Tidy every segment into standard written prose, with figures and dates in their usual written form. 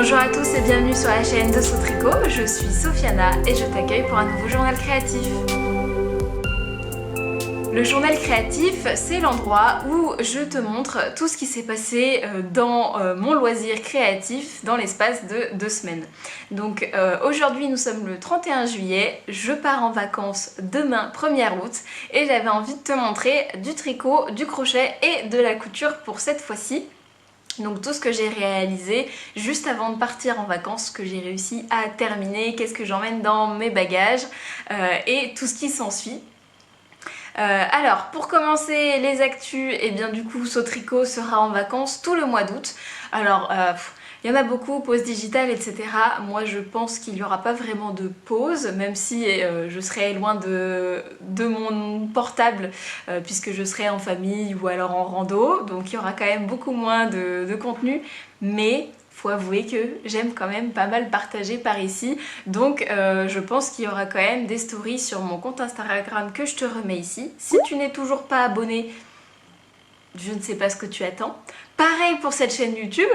Bonjour à tous et bienvenue sur la chaîne de Sautricot, je suis Sofiana et je t'accueille pour un nouveau journal créatif. Le journal créatif, c'est l'endroit où je te montre tout ce qui s'est passé dans mon loisir créatif dans l'espace de 2 semaines. Donc aujourd'hui nous sommes le 31 juillet, je pars en vacances demain 1er août et j'avais envie de te montrer du tricot, du crochet et de la couture pour cette fois-ci. Donc tout ce que j'ai réalisé juste avant de partir en vacances, ce que j'ai réussi à terminer, qu'est-ce que j'emmène dans mes bagages et tout ce qui s'ensuit. Alors pour commencer les actus, et bien du coup Sautricot sera en vacances tout le mois d'août. Alors il y en a beaucoup, pause digitale, etc. Moi je pense qu'il n'y aura pas vraiment de pause, même si je serai loin de mon portable puisque je serai en famille ou alors en rando, donc il y aura quand même beaucoup moins de contenu, mais faut avouer que j'aime quand même pas mal partager par ici, donc je pense qu'il y aura quand même des stories sur mon compte Instagram que je te remets ici. Si tu n'es toujours pas abonné, je ne sais pas ce que tu attends. Pareil pour cette chaîne YouTube,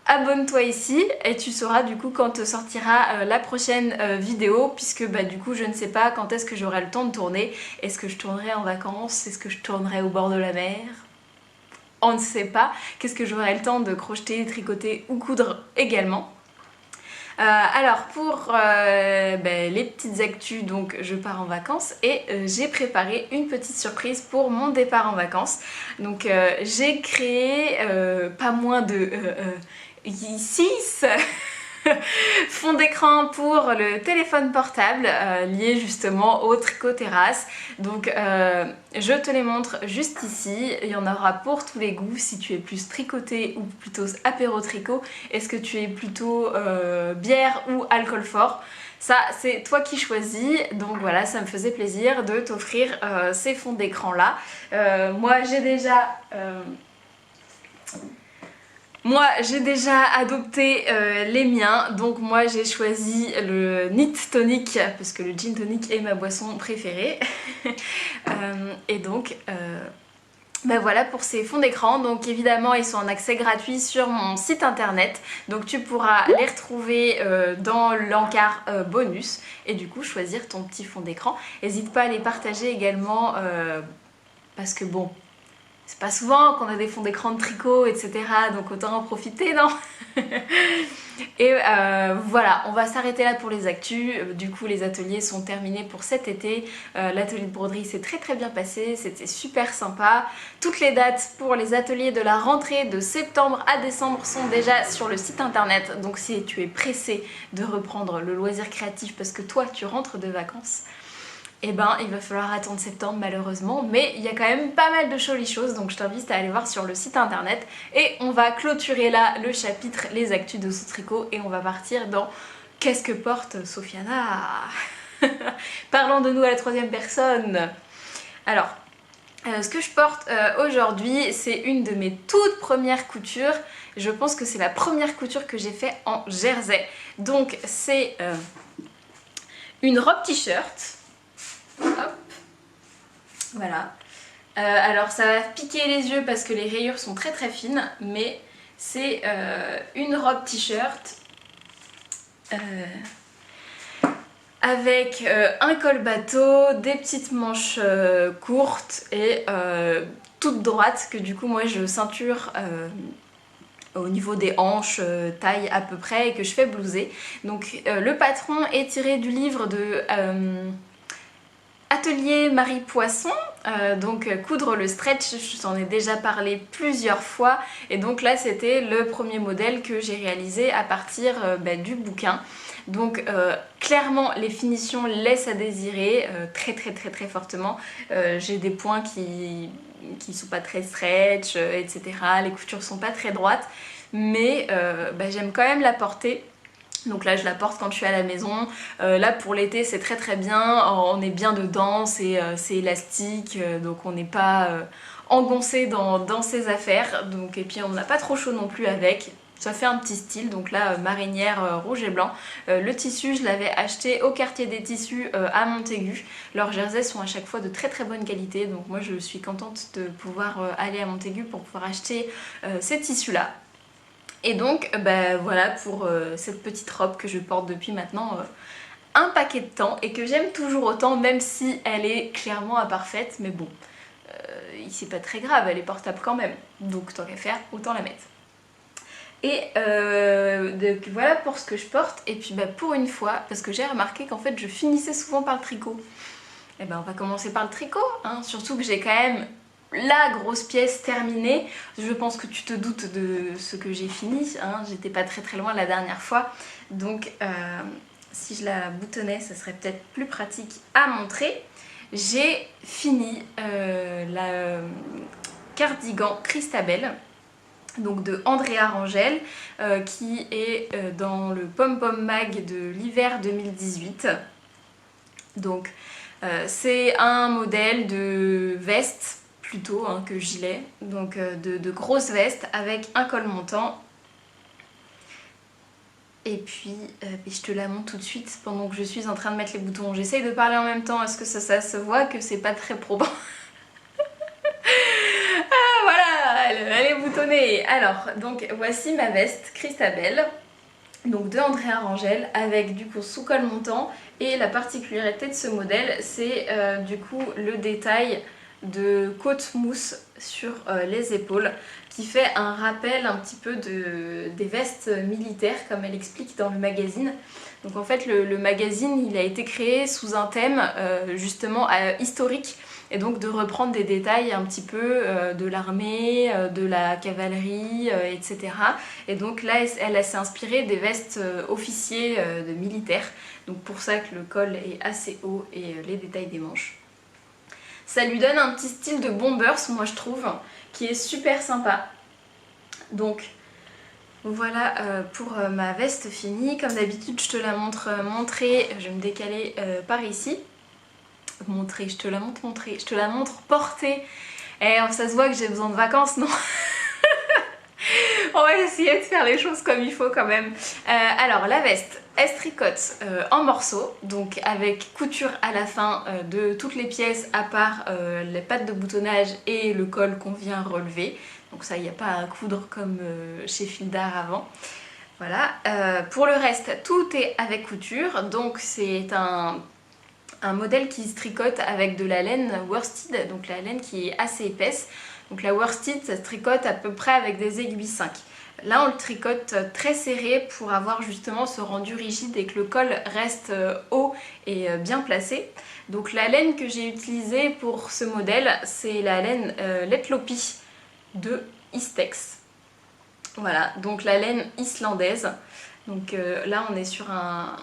abonne-toi ici et tu sauras du coup quand te sortira la prochaine vidéo, puisque bah du coup je ne sais pas quand est-ce que j'aurai le temps de tourner. Est-ce que je tournerai en vacances? Est-ce que je tournerai au bord de la mer? On ne sait pas. Qu'est-ce que j'aurai le temps de crocheter, tricoter ou coudre également. Alors pour les petites actus, donc je pars en vacances et j'ai préparé une petite surprise pour mon départ en vacances. Donc j'ai créé pas moins de 6 fond d'écran pour le téléphone portable lié justement au tricot terrasse. Donc je te les montre juste ici. Il y en aura pour tous les goûts. Si tu es plus tricoté ou plutôt apéro tricot, est-ce que tu es plutôt bière ou alcool fort? Ça c'est toi qui choisis, donc voilà, ça me faisait plaisir de t'offrir ces fonds d'écran là. Moi j'ai déjà adopté les miens, donc moi j'ai choisi le Knit Tonic parce que le gin tonic est ma boisson préférée. Et donc ben voilà pour ces fonds d'écran. Donc évidemment ils sont en accès gratuit sur mon site internet, donc tu pourras les retrouver dans l'encart bonus et du coup choisir ton petit fond d'écran. N'hésite pas à les partager également parce que bon, c'est pas souvent qu'on a des fonds d'écran de tricot, etc. Donc autant en profiter, non? Et voilà, on va s'arrêter là pour les actus. Du coup, les ateliers sont terminés pour cet été. L'atelier de broderie s'est très bien passé, c'était super sympa. Toutes les dates pour les ateliers de la rentrée de septembre à décembre sont déjà sur le site internet. Donc si tu es pressé de reprendre le loisir créatif parce que toi, tu rentres de vacances, eh ben il va falloir attendre septembre malheureusement, mais il y a quand même pas mal de jolies choses, donc je t'invite à aller voir sur le site internet. Et on va clôturer là le chapitre les actus de Sautricot et on va partir dans qu'est-ce que porte Sofiana. Parlons de nous à la 3e personne. Alors ce que je porte aujourd'hui, c'est une de mes toutes premières coutures. Je pense que c'est la première couture que j'ai fait en jersey. Donc c'est une robe t-shirt. Hop. Voilà. Alors ça va piquer les yeux parce que les rayures sont très fines, mais c'est une robe t-shirt avec un col bateau, des petites manches courtes et toute droite, que du coup moi je ceinture au niveau des hanches, taille à peu près, et que je fais blouser. Donc le patron est tiré du livre de Atelier Marie Poisson, donc coudre le stretch, je t'en ai déjà parlé plusieurs fois, et donc là c'était le premier modèle que j'ai réalisé à partir du bouquin. Donc clairement les finitions laissent à désirer très fortement. J'ai des points qui sont pas très stretch, etc. Les coutures sont pas très droites, mais j'aime quand même la porter. Donc là je la porte quand je suis à la maison. Là pour l'été c'est très bien, on est bien dedans, c'est élastique, donc on n'est pas engoncé dans ses affaires. Donc, et puis on n'a pas trop chaud non plus avec. Ça fait un petit style, donc là marinière rouge et blanc. Le tissu je l'avais acheté au quartier des tissus à Montaigu. Leurs jerseys sont à chaque fois de très bonne qualité, donc moi je suis contente de pouvoir aller à Montaigu pour pouvoir acheter ces tissus là. Et donc bah, voilà pour cette petite robe que je porte depuis maintenant un paquet de temps et que j'aime toujours autant, même si elle est clairement imparfaite, mais bon, c'est pas très grave, elle est portable quand même, donc tant qu'à faire, autant la mettre. Et donc voilà pour ce que je porte, et puis bah, pour une fois, parce que j'ai remarqué qu'en fait je finissais souvent par le tricot, et ben on va commencer par le tricot, hein, surtout que j'ai quand même la grosse pièce terminée. Je pense que tu te doutes de ce que j'ai fini, hein, j'étais pas très loin la dernière fois, donc si je la boutonnais ça serait peut-être plus pratique à montrer. J'ai fini la cardigan Christabel, donc de Andrea Rangel, qui est dans le Pom Pom Mag de l'hiver 2018. Donc c'est un modèle de veste plutôt hein, que gilet, donc de grosse veste avec un col montant. Et puis je te la montre tout de suite pendant que je suis en train de mettre les boutons. J'essaye de parler en même temps, est-ce que ça se voit que c'est pas très probant? Ah voilà, elle est boutonnée. Alors, donc voici ma veste Christabel, donc de Andrea Rangel, avec du coup sous-col montant. Et la particularité de ce modèle, c'est du coup le détail de côte mousse sur les épaules, qui fait un rappel un petit peu des vestes militaires, comme elle explique dans le magazine. Donc en fait le magazine il a été créé sous un thème justement historique, et donc de reprendre des détails un petit peu de l'armée, de la cavalerie, etc. Et donc là elle s'est inspirée des vestes officiers de militaires, donc pour ça que le col est assez haut et les détails des manches. Ça lui donne un petit style de bombers, moi je trouve, qui est super sympa. Donc voilà pour ma veste finie. Comme d'habitude je te la montre montrée, je vais me décaler par ici. Montrer, je te la montre montrer, je te la montre portée. Et ça se voit que j'ai besoin de vacances, non? On va essayer de faire les choses comme il faut quand même. Alors la veste, elle se tricote en morceaux, donc avec couture à la fin de toutes les pièces à part les pattes de boutonnage et le col qu'on vient relever. Donc ça, il n'y a pas à coudre comme chez Fil d'Art avant. Voilà. Pour le reste, tout est avec couture, donc c'est un modèle qui se tricote avec de la laine worsted, donc la laine qui est assez épaisse. Donc la worsted, ça se tricote à peu près avec des aiguilles 5. Là on le tricote très serré pour avoir justement ce rendu rigide et que le col reste haut et bien placé. Donc la laine que j'ai utilisée pour ce modèle, c'est la laine Letlopi de Istex. Voilà, donc la laine islandaise. Donc là on est sur un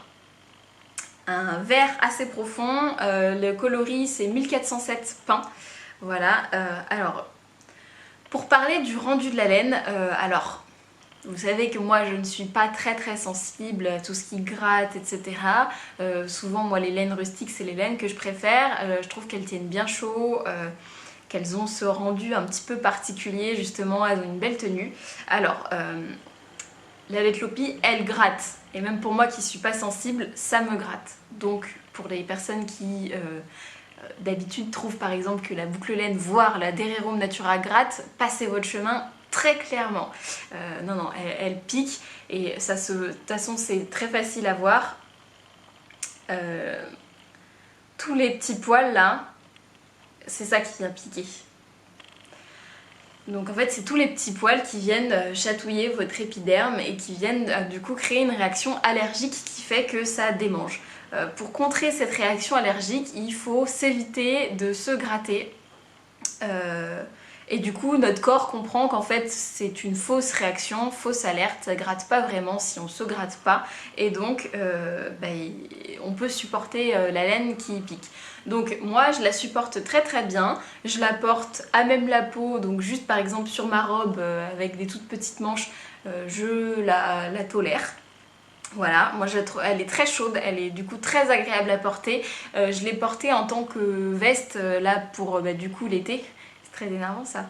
vert assez profond, le coloris c'est 1407 pin. Voilà, alors pour parler du rendu de la laine, alors vous savez que moi je ne suis pas très sensible à tout ce qui gratte, etc. Souvent moi les laines rustiques c'est les laines que je préfère, je trouve qu'elles tiennent bien chaud, qu'elles ont ce rendu un petit peu particulier, justement elles ont une belle tenue. Alors la Letlopi elle gratte, et même pour moi qui suis pas sensible ça me gratte. Donc pour les personnes qui d'habitude trouvent par exemple que la boucle laine voire la Dererum Natura gratte, passez votre chemin très clairement. Non, elle pique et ça se... de toute façon c'est très facile à voir. Tous les petits poils là, c'est ça qui vient piquer. Donc en fait c'est tous les petits poils qui viennent chatouiller votre épiderme et qui viennent du coup créer une réaction allergique qui fait que ça démange. Pour contrer cette réaction allergique, il faut s'éviter de se gratter. Et du coup notre corps comprend qu'en fait c'est une fausse réaction, fausse alerte, ça gratte pas vraiment si on se gratte pas, et donc on peut supporter la laine qui pique. Donc moi je la supporte très bien, je la porte à même la peau, donc juste par exemple sur ma robe avec des toutes petites manches, je la tolère. Voilà, moi elle est très chaude, elle est du coup très agréable à porter. Je l'ai portée en tant que veste là pour du coup l'été. C'est très énervant ça.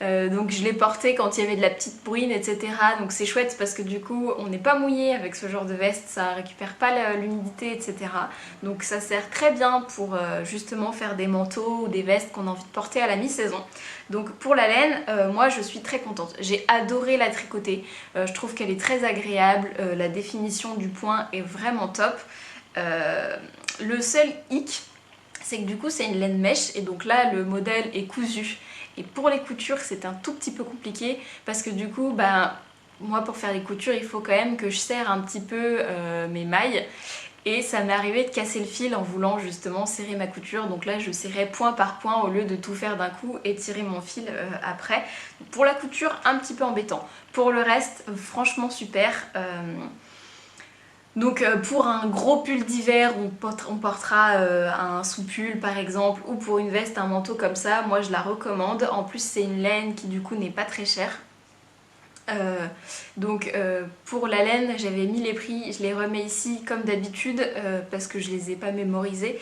Donc je l'ai porté quand il y avait de la petite bruine, etc. Donc c'est chouette parce que du coup on n'est pas mouillé avec ce genre de veste, ça récupère pas l'humidité, etc. Donc ça sert très bien pour justement faire des manteaux ou des vestes qu'on a envie de porter à la mi-saison. Donc pour la laine, moi je suis très contente. J'ai adoré la tricoter, je trouve qu'elle est très agréable, la définition du point est vraiment top. Le seul hic, c'est que du coup c'est une laine mèche et donc là le modèle est cousu. Et pour les coutures c'est un tout petit peu compliqué parce que du coup moi pour faire les coutures il faut quand même que je serre un petit peu mes mailles et ça m'est arrivé de casser le fil en voulant justement serrer ma couture, donc là je serrais point par point au lieu de tout faire d'un coup et tirer mon fil après. Pour la couture un petit peu embêtant, pour le reste franchement super. Donc pour un gros pull d'hiver on portera un sous-pull par exemple, ou pour une veste, un manteau comme ça, moi je la recommande. En plus c'est une laine qui du coup n'est pas très chère. Pour la laine j'avais mis les prix, je les remets ici comme d'habitude parce que je les ai pas mémorisés.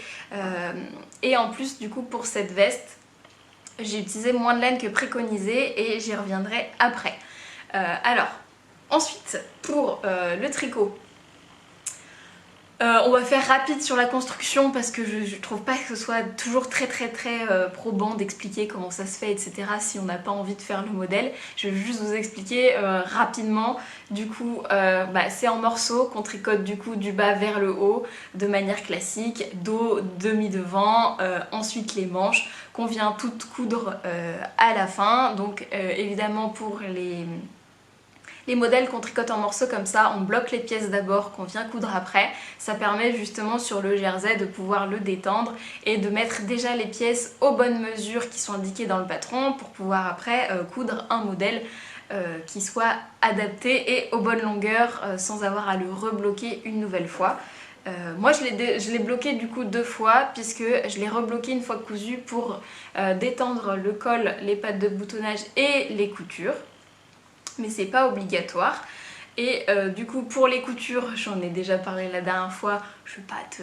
Et en plus du coup pour cette veste j'ai utilisé moins de laine que préconisé et j'y reviendrai après. Alors ensuite pour le tricot. On va faire rapide sur la construction parce que je trouve pas que ce soit toujours très probant d'expliquer comment ça se fait, etc. si on n'a pas envie de faire le modèle. Je vais juste vous expliquer rapidement. Du coup, c'est en morceaux qu'on tricote du coup du bas vers le haut de manière classique, dos, demi-devant, ensuite les manches qu'on vient toutes coudre à la fin. Donc évidemment pour les modèles qu'on tricote en morceaux comme ça, on bloque les pièces d'abord qu'on vient coudre après. Ça permet justement sur le jersey de pouvoir le détendre et de mettre déjà les pièces aux bonnes mesures qui sont indiquées dans le patron pour pouvoir après coudre un modèle qui soit adapté et aux bonnes longueurs sans avoir à le rebloquer une nouvelle fois. Moi je l'ai bloqué du coup 2 fois puisque je l'ai rebloqué une fois cousu pour détendre le col, les pattes de boutonnage et les coutures. Mais c'est pas obligatoire. Et du coup pour les coutures, j'en ai déjà parlé la dernière fois, je vais pas te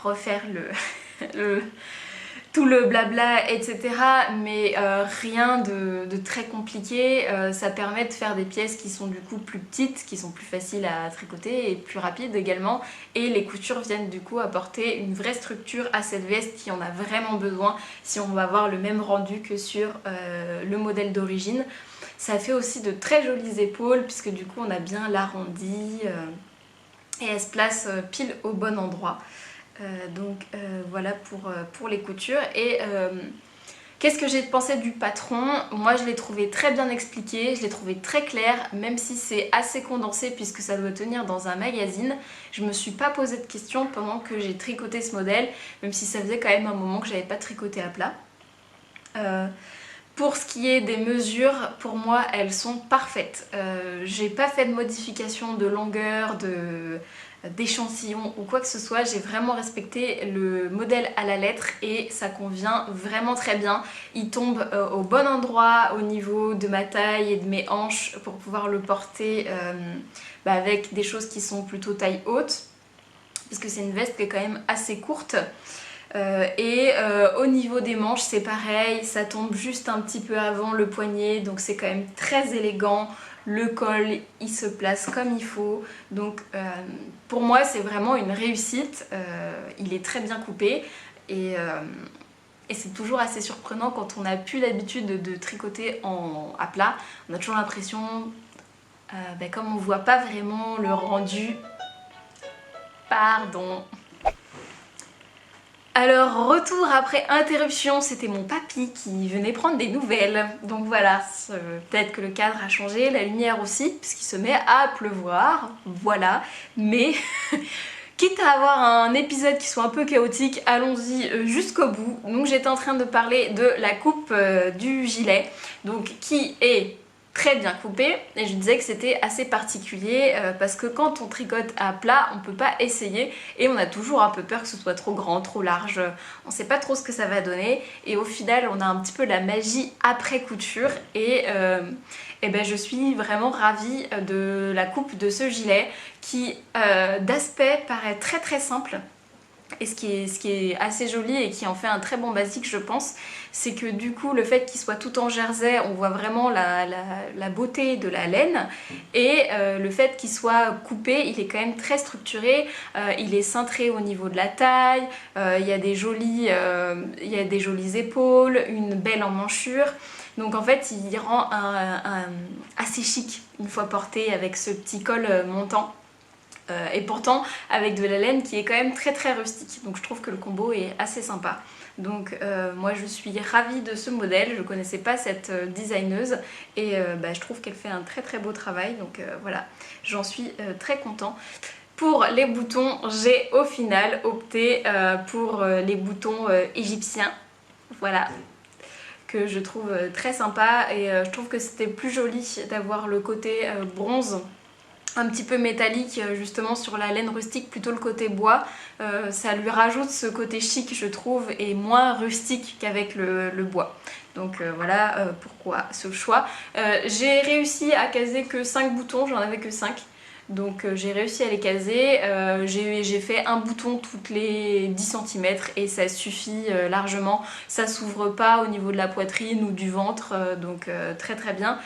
refaire tout le blabla, etc. Mais rien de très compliqué. Ça permet de faire des pièces qui sont du coup plus petites, qui sont plus faciles à tricoter et plus rapides également. Et les coutures viennent du coup apporter une vraie structure à cette veste qui en a vraiment besoin si on va avoir le même rendu que sur le modèle d'origine. Ça fait aussi de très jolies épaules puisque du coup on a bien l'arrondi et elle se place pile au bon endroit. Voilà pour les coutures. Et qu'est-ce que j'ai pensé du patron? Moi je l'ai trouvé très bien expliqué, je l'ai trouvé très clair, même si c'est assez condensé puisque ça doit tenir dans un magazine. Je me suis pas posé de questions pendant que j'ai tricoté ce modèle, même si ça faisait quand même un moment que j'avais pas tricoté à plat. Pour ce qui est des mesures, pour moi elles sont parfaites. J'ai pas fait de modification de longueur, d'échantillon ou quoi que ce soit. J'ai vraiment respecté le modèle à la lettre et ça convient vraiment très bien. Il tombe au bon endroit au niveau de ma taille et de mes hanches pour pouvoir le porter avec des choses qui sont plutôt taille haute. Parce que c'est une veste qui est quand même assez courte. Au niveau des manches c'est pareil, ça tombe juste un petit peu avant le poignet, donc c'est quand même très élégant. Le col il se place comme il faut, donc pour moi c'est vraiment une réussite. Il est très bien coupé et c'est toujours assez surprenant quand on n'a plus l'habitude de tricoter à plat. On a toujours l'impression, comme on voit pas vraiment le rendu, pardon. Alors retour après interruption, c'était mon papy qui venait prendre des nouvelles. Donc voilà, peut-être que le cadre a changé, la lumière aussi, puisqu'il se met à pleuvoir, voilà. Mais quitte à avoir un épisode qui soit un peu chaotique, allons-y jusqu'au bout. Donc j'étais en train de parler de la coupe du gilet, donc qui est très bien coupé, et je disais que c'était assez particulier parce que quand on tricote à plat on peut pas essayer et on a toujours un peu peur que ce soit trop grand, trop large, on sait pas trop ce que ça va donner et au final on a un petit peu la magie après couture et je suis vraiment ravie de la coupe de ce gilet qui d'aspect paraît très simple. Et ce qui est assez joli et qui en fait un très bon basique je pense, c'est que du coup le fait qu'il soit tout en jersey, on voit vraiment la beauté de la laine, et le fait qu'il soit coupé, il est quand même très structuré, il est cintré au niveau de la taille, il y a des jolies épaules, une belle emmanchure. Donc en fait il rend assez chic une fois porté avec ce petit col montant. Et pourtant avec de la laine qui est quand même très très rustique, donc je trouve que le combo est assez sympa. Donc moi je suis ravie de ce modèle, je connaissais pas cette designeuse et je trouve qu'elle fait un très très beau travail, donc voilà, j'en suis très contente. Pour les boutons, j'ai au final opté pour les boutons égyptiens, voilà, que je trouve très sympa, et je trouve que c'était plus joli d'avoir le côté bronze un petit peu métallique justement sur la laine rustique, plutôt le côté bois. Ça lui rajoute ce côté chic je trouve, et moins rustique qu'avec le bois. Donc voilà pourquoi ce choix. J'ai réussi à caser que 5 boutons, j'en avais que 5. Donc j'ai réussi à les caser, j'ai fait un bouton toutes les 10 cm et ça suffit largement, ça s'ouvre pas au niveau de la poitrine ou du ventre, donc très très bien.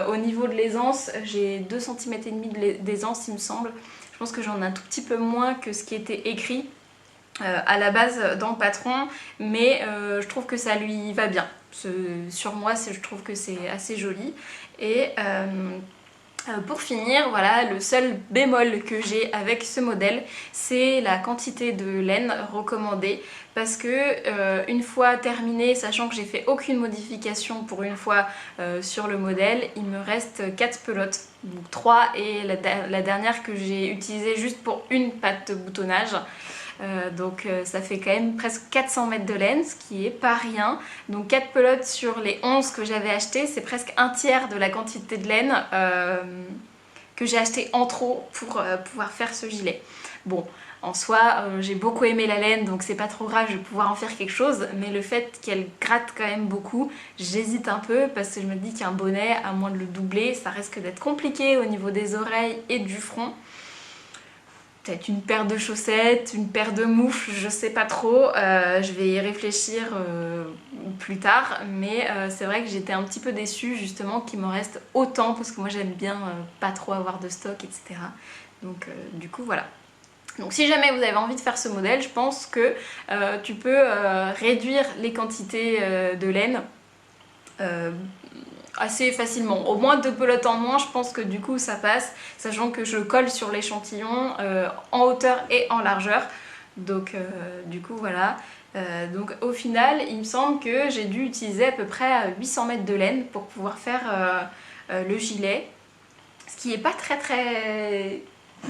Au niveau de l'aisance, j'ai 2 cm et demi d'aisance il me semble, je pense que j'en ai un tout petit peu moins que ce qui était écrit à la base dans le patron, mais je trouve que ça lui va bien. Sur moi je trouve que c'est assez joli. Et pour finir, voilà, le seul bémol que j'ai avec ce modèle, c'est la quantité de laine recommandée, parce que une fois terminé, sachant que j'ai fait aucune modification pour une fois sur le modèle, il me reste 4 pelotes, donc 3 et la dernière que j'ai utilisée juste pour une patte de boutonnage. Donc ça fait quand même presque 400 mètres de laine, ce qui est pas rien. Donc 4 pelotes sur les 11 que j'avais achetées, c'est presque un tiers de la quantité de laine que j'ai acheté en trop pour pouvoir faire ce gilet. Bon, en soi, j'ai beaucoup aimé la laine, donc c'est pas trop grave, je vais pouvoir en faire quelque chose, mais le fait qu'elle gratte quand même beaucoup, j'hésite un peu, parce que je me dis qu'un bonnet, à moins de le doubler, ça risque d'être compliqué au niveau des oreilles et du front. Peut-être une paire de chaussettes, une paire de moufles, je sais pas trop, je vais y réfléchir plus tard, mais c'est vrai que j'étais un petit peu déçue justement qu'il m'en reste autant, parce que moi j'aime bien pas trop avoir de stock, etc. Donc du coup voilà. Donc si jamais vous avez envie de faire ce modèle, je pense que tu peux réduire les quantités de laine assez facilement. Au moins 2 pelotes en moins, je pense que du coup ça passe, sachant que je colle sur l'échantillon en hauteur et en largeur. Donc du coup voilà. Donc au final, il me semble que j'ai dû utiliser à peu près 800 mètres de laine pour pouvoir faire le gilet. Ce qui est pas très très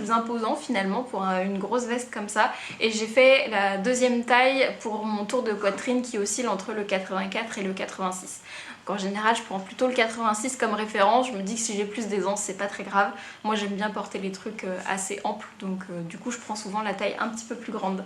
imposant finalement pour une grosse veste comme ça. Et j'ai fait la deuxième taille pour mon tour de poitrine qui oscille entre le 84 et le 86. En général je prends plutôt le 86 comme référence, je me dis que si j'ai plus d'aisance c'est pas très grave. Moi j'aime bien porter les trucs assez amples, donc du coup je prends souvent la taille un petit peu plus grande.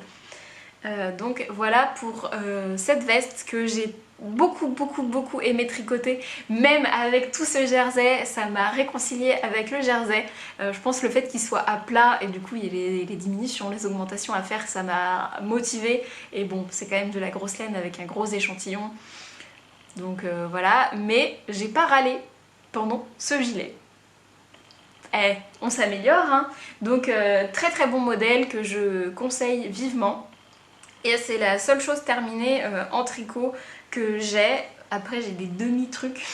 Donc voilà pour cette veste que j'ai beaucoup aimé tricoter, même avec tout ce jersey, ça m'a réconcilié avec le jersey. Je pense le fait qu'il soit à plat et du coup il y a les diminutions, les augmentations à faire, ça m'a motivée. Et bon, c'est quand même de la grosse laine avec un gros échantillon. Donc voilà, mais j'ai pas râlé pendant ce gilet. Eh, on s'améliore hein. Donc très bon modèle que je conseille vivement. Et c'est la seule chose terminée en tricot que j'ai. Après j'ai des demi-trucs,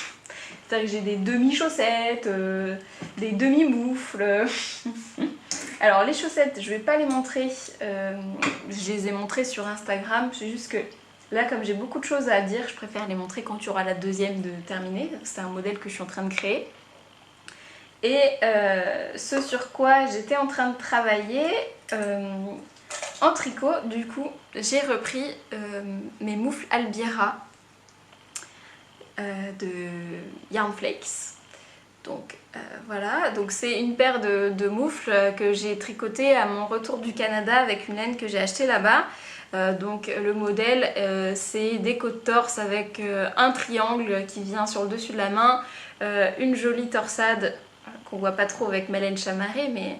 c'est-à-dire que j'ai des demi-chaussettes, des demi-moufles. Alors les chaussettes, je vais pas les montrer, je les ai montrées sur Instagram, c'est juste que là, comme j'ai beaucoup de choses à dire, je préfère les montrer quand tu auras la deuxième de terminer. C'est un modèle que je suis en train de créer. Et ce sur quoi j'étais en train de travailler en tricot, du coup, j'ai repris mes moufles Albiera de Yarn Flakes. Donc voilà, donc c'est une paire de moufles que j'ai tricotées à mon retour du Canada avec une laine que j'ai achetée là-bas. Donc le modèle c'est des côtes torse avec un triangle qui vient sur le dessus de la main, une jolie torsade qu'on voit pas trop avec ma laine chamarrée, mais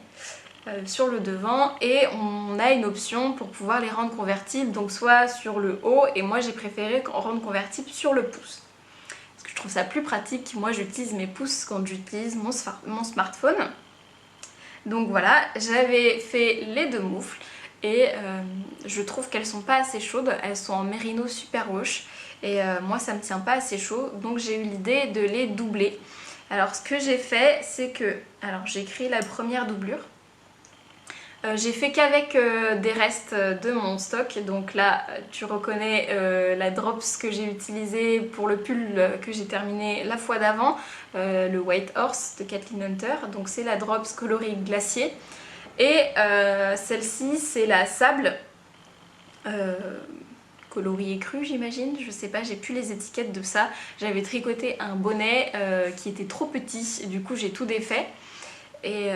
sur le devant, et on a une option pour pouvoir les rendre convertibles, donc soit sur le haut, et moi j'ai préféré rendre convertible sur le pouce. Parce que je trouve ça plus pratique, moi j'utilise mes pouces quand j'utilise mon smartphone. Donc voilà, j'avais fait les deux moufles et je trouve qu'elles sont pas assez chaudes, elles sont en mérino super wash et moi ça me tient pas assez chaud, donc j'ai eu l'idée de les doubler. Alors ce que j'ai fait, c'est que, alors j'ai créé la première doublure. J'ai fait qu'avec des restes de mon stock, donc là tu reconnais la drops que j'ai utilisée pour le pull que j'ai terminé la fois d'avant, le White Horse de Kathleen Hunter, donc c'est la drops coloris glacier, et celle-ci c'est la sable coloris écru j'imagine, je sais pas, j'ai plus les étiquettes de ça. J'avais tricoté un bonnet qui était trop petit, et du coup j'ai tout défait. Et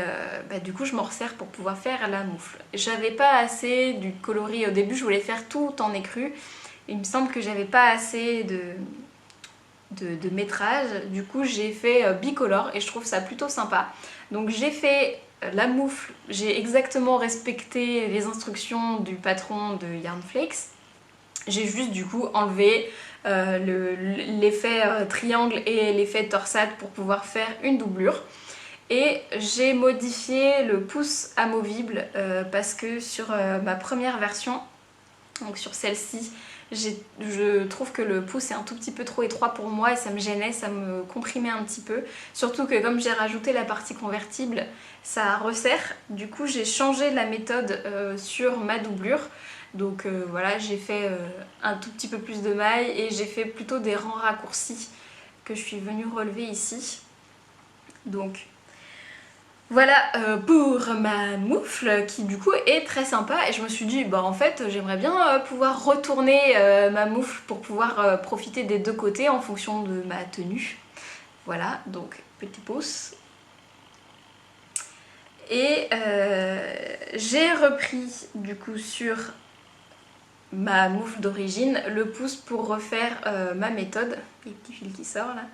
du coup je m'en resserre pour pouvoir faire la moufle. J'avais pas assez du coloris au début, je voulais faire tout en écru. Il me semble que j'avais pas assez de métrage, du coup j'ai fait bicolore et je trouve ça plutôt sympa. Donc j'ai fait la moufle, j'ai exactement respecté les instructions du patron de Yarn Flakes. J'ai juste du coup enlevé l'effet triangle et l'effet torsade pour pouvoir faire une doublure. Et j'ai modifié le pouce amovible parce que sur ma première version, donc sur celle-ci, je trouve que le pouce est un tout petit peu trop étroit pour moi et ça me gênait, ça me comprimait un petit peu. Surtout que comme j'ai rajouté la partie convertible, ça resserre. Du coup j'ai changé la méthode sur ma doublure. Donc voilà, j'ai fait un tout petit peu plus de mailles et j'ai fait plutôt des rangs raccourcis que je suis venue relever ici. Donc voilà pour ma moufle qui du coup est très sympa, et je me suis dit bah en fait j'aimerais bien pouvoir retourner ma moufle pour pouvoir profiter des deux côtés en fonction de ma tenue. Voilà, donc petit pouce. Et j'ai repris du coup sur ma moufle d'origine le pouce pour refaire ma méthode. Les petits fils qui sortent là.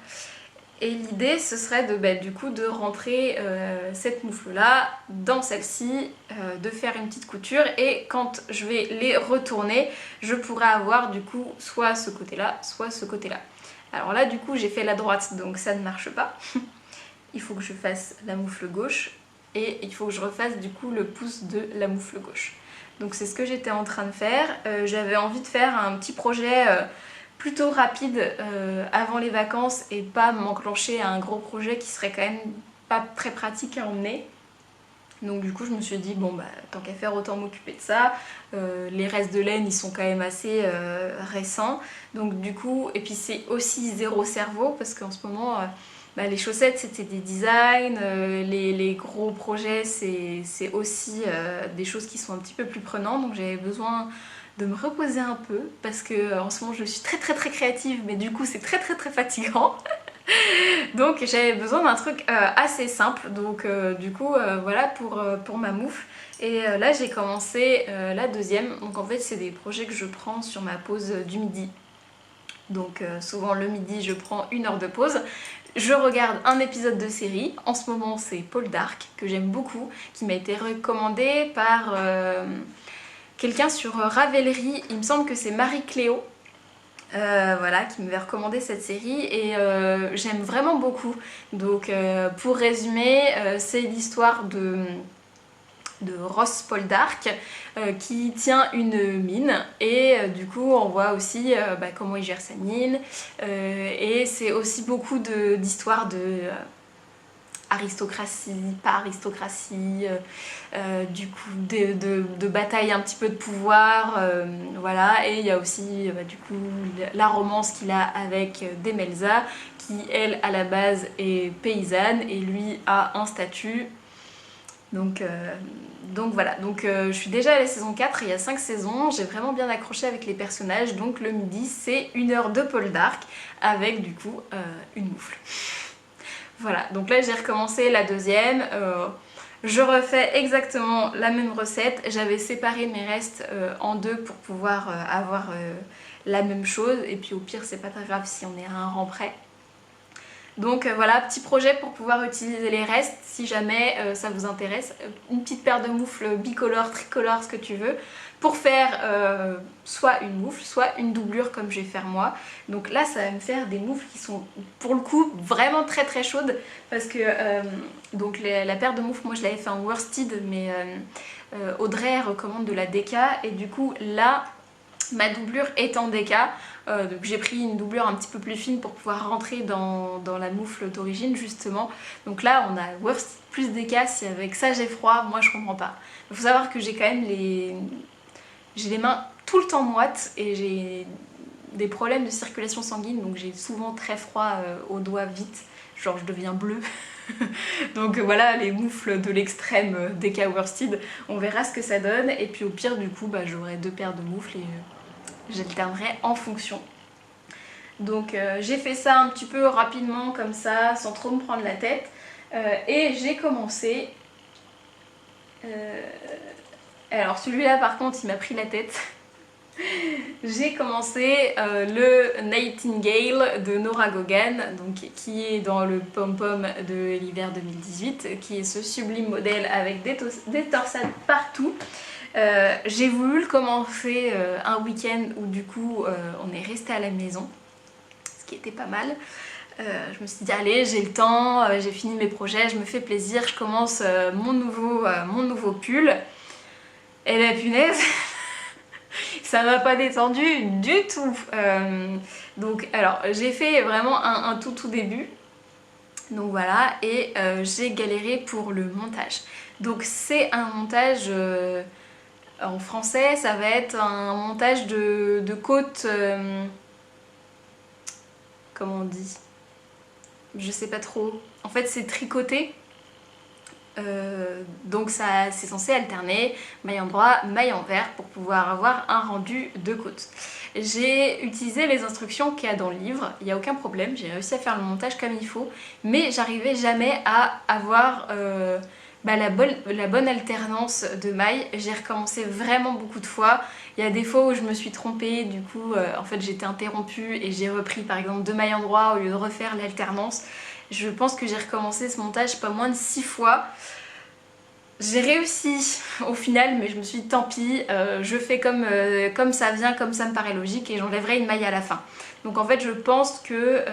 Et l'idée ce serait du coup de rentrer cette moufle là dans celle-ci, de faire une petite couture, et quand je vais les retourner je pourrai avoir du coup soit ce côté là soit ce côté là. Alors là du coup j'ai fait la droite donc ça ne marche pas. Il faut que je fasse la moufle gauche et il faut que je refasse du coup le pouce de la moufle gauche. Donc c'est ce que j'étais en train de faire. J'avais envie de faire un petit projet plutôt rapide avant les vacances et pas m'enclencher à un gros projet qui serait quand même pas très pratique à emmener. Donc du coup je me suis dit bon bah tant qu'à faire autant m'occuper de ça. Les restes de laine ils sont quand même assez récents, donc du coup, et puis c'est aussi zéro cerveau parce qu'en ce moment les chaussettes c'était des designs, les gros projets c'est aussi des choses qui sont un petit peu plus prenantes, donc j'avais besoin de me reposer un peu parce que en ce moment je suis très créative, mais du coup c'est très fatigant. Donc j'avais besoin d'un truc assez simple, donc du coup voilà pour ma moufle. Et là j'ai commencé la deuxième, donc en fait c'est des projets que je prends sur ma pause du midi. Donc souvent le midi je prends 1 heure de pause. Je regarde un épisode de série, en ce moment c'est Poldark, que j'aime beaucoup, qui m'a été recommandé par quelqu'un sur Ravelry, il me semble que c'est Marie-Cléo, voilà, qui m'avait recommandé cette série, et j'aime vraiment beaucoup. Donc pour résumer, c'est l'histoire de Ross Poldark qui tient une mine, et du coup on voit aussi comment il gère sa mine, et c'est aussi beaucoup d'histoires de aristocratie, pas aristocratie, du coup de bataille un petit peu de pouvoir, voilà. Et il y a aussi du coup la romance qu'il a avec Demelza, qui elle à la base est paysanne et lui a un statut. Donc voilà, donc je suis déjà à la saison 4, il y a 5 saisons, j'ai vraiment bien accroché avec les personnages, donc le midi c'est 1 heure de Poldark avec du coup une moufle. Voilà, donc là j'ai recommencé la deuxième, je refais exactement la même recette. J'avais séparé mes restes en deux pour pouvoir avoir la même chose, et puis au pire c'est pas très grave si on est à un rang près. Donc voilà, petit projet pour pouvoir utiliser les restes si jamais ça vous intéresse. Une petite paire de moufles bicolores, tricolores, ce que tu veux, pour faire soit une moufle, soit une doublure comme je vais faire moi. Donc là ça va me faire des moufles qui sont pour le coup vraiment très très chaudes, parce que donc la paire de moufles, moi je l'avais fait en worsted, mais Audrey recommande de la déca, et du coup là ma doublure est en déca. Donc j'ai pris une doublure un petit peu plus fine pour pouvoir rentrer dans la moufle d'origine justement. Donc là on a worsted plus déca, si avec ça j'ai froid, moi je comprends pas. Il faut savoir que j'ai quand même j'ai les mains tout le temps moites et j'ai des problèmes de circulation sanguine, donc j'ai souvent très froid aux doigts vite, genre je deviens bleue. Donc voilà, les moufles de l'extrême déca worsted, on verra ce que ça donne, et puis au pire du coup j'aurai 2 paires de moufles et j'alternerai en fonction. Donc j'ai fait ça un petit peu rapidement comme ça, sans trop me prendre la tête, et j'ai commencé... Alors celui-là par contre il m'a pris la tête. J'ai commencé le Nightingale de Nora Gogan, donc, qui est dans le pom-pom de l'hiver 2018, qui est ce sublime modèle avec des torsades partout. J'ai voulu le commencer un week-end où du coup on est resté à la maison, ce qui était pas mal. Je me suis dit allez, j'ai le temps, j'ai fini mes projets, je me fais plaisir, je commence mon nouveau pull. Et la punaise, ça m'a pas détendu du tout. Donc alors j'ai fait vraiment un tout début. Donc voilà, et j'ai galéré pour le montage. Donc c'est un montage... en français, ça va être un montage de côte... comment on dit? Je sais pas trop. En fait, c'est tricoté. Donc c'est censé alterner maille en droit, maille envers pour pouvoir avoir un rendu de côte. J'ai utilisé les instructions qu'il y a dans le livre, il n'y a aucun problème, j'ai réussi à faire le montage comme il faut, mais j'arrivais jamais à avoir la bonne alternance de mailles. J'ai recommencé vraiment beaucoup de fois. Il y a des fois où je me suis trompée, du coup en fait j'étais interrompue et j'ai repris par exemple 2 mailles en droit au lieu de refaire l'alternance. Je pense que j'ai recommencé ce montage pas moins de 6 fois. J'ai réussi au final, mais je me suis dit tant pis, je fais comme ça vient, comme ça me paraît logique, et j'enlèverai une maille à la fin. Donc en fait je pense que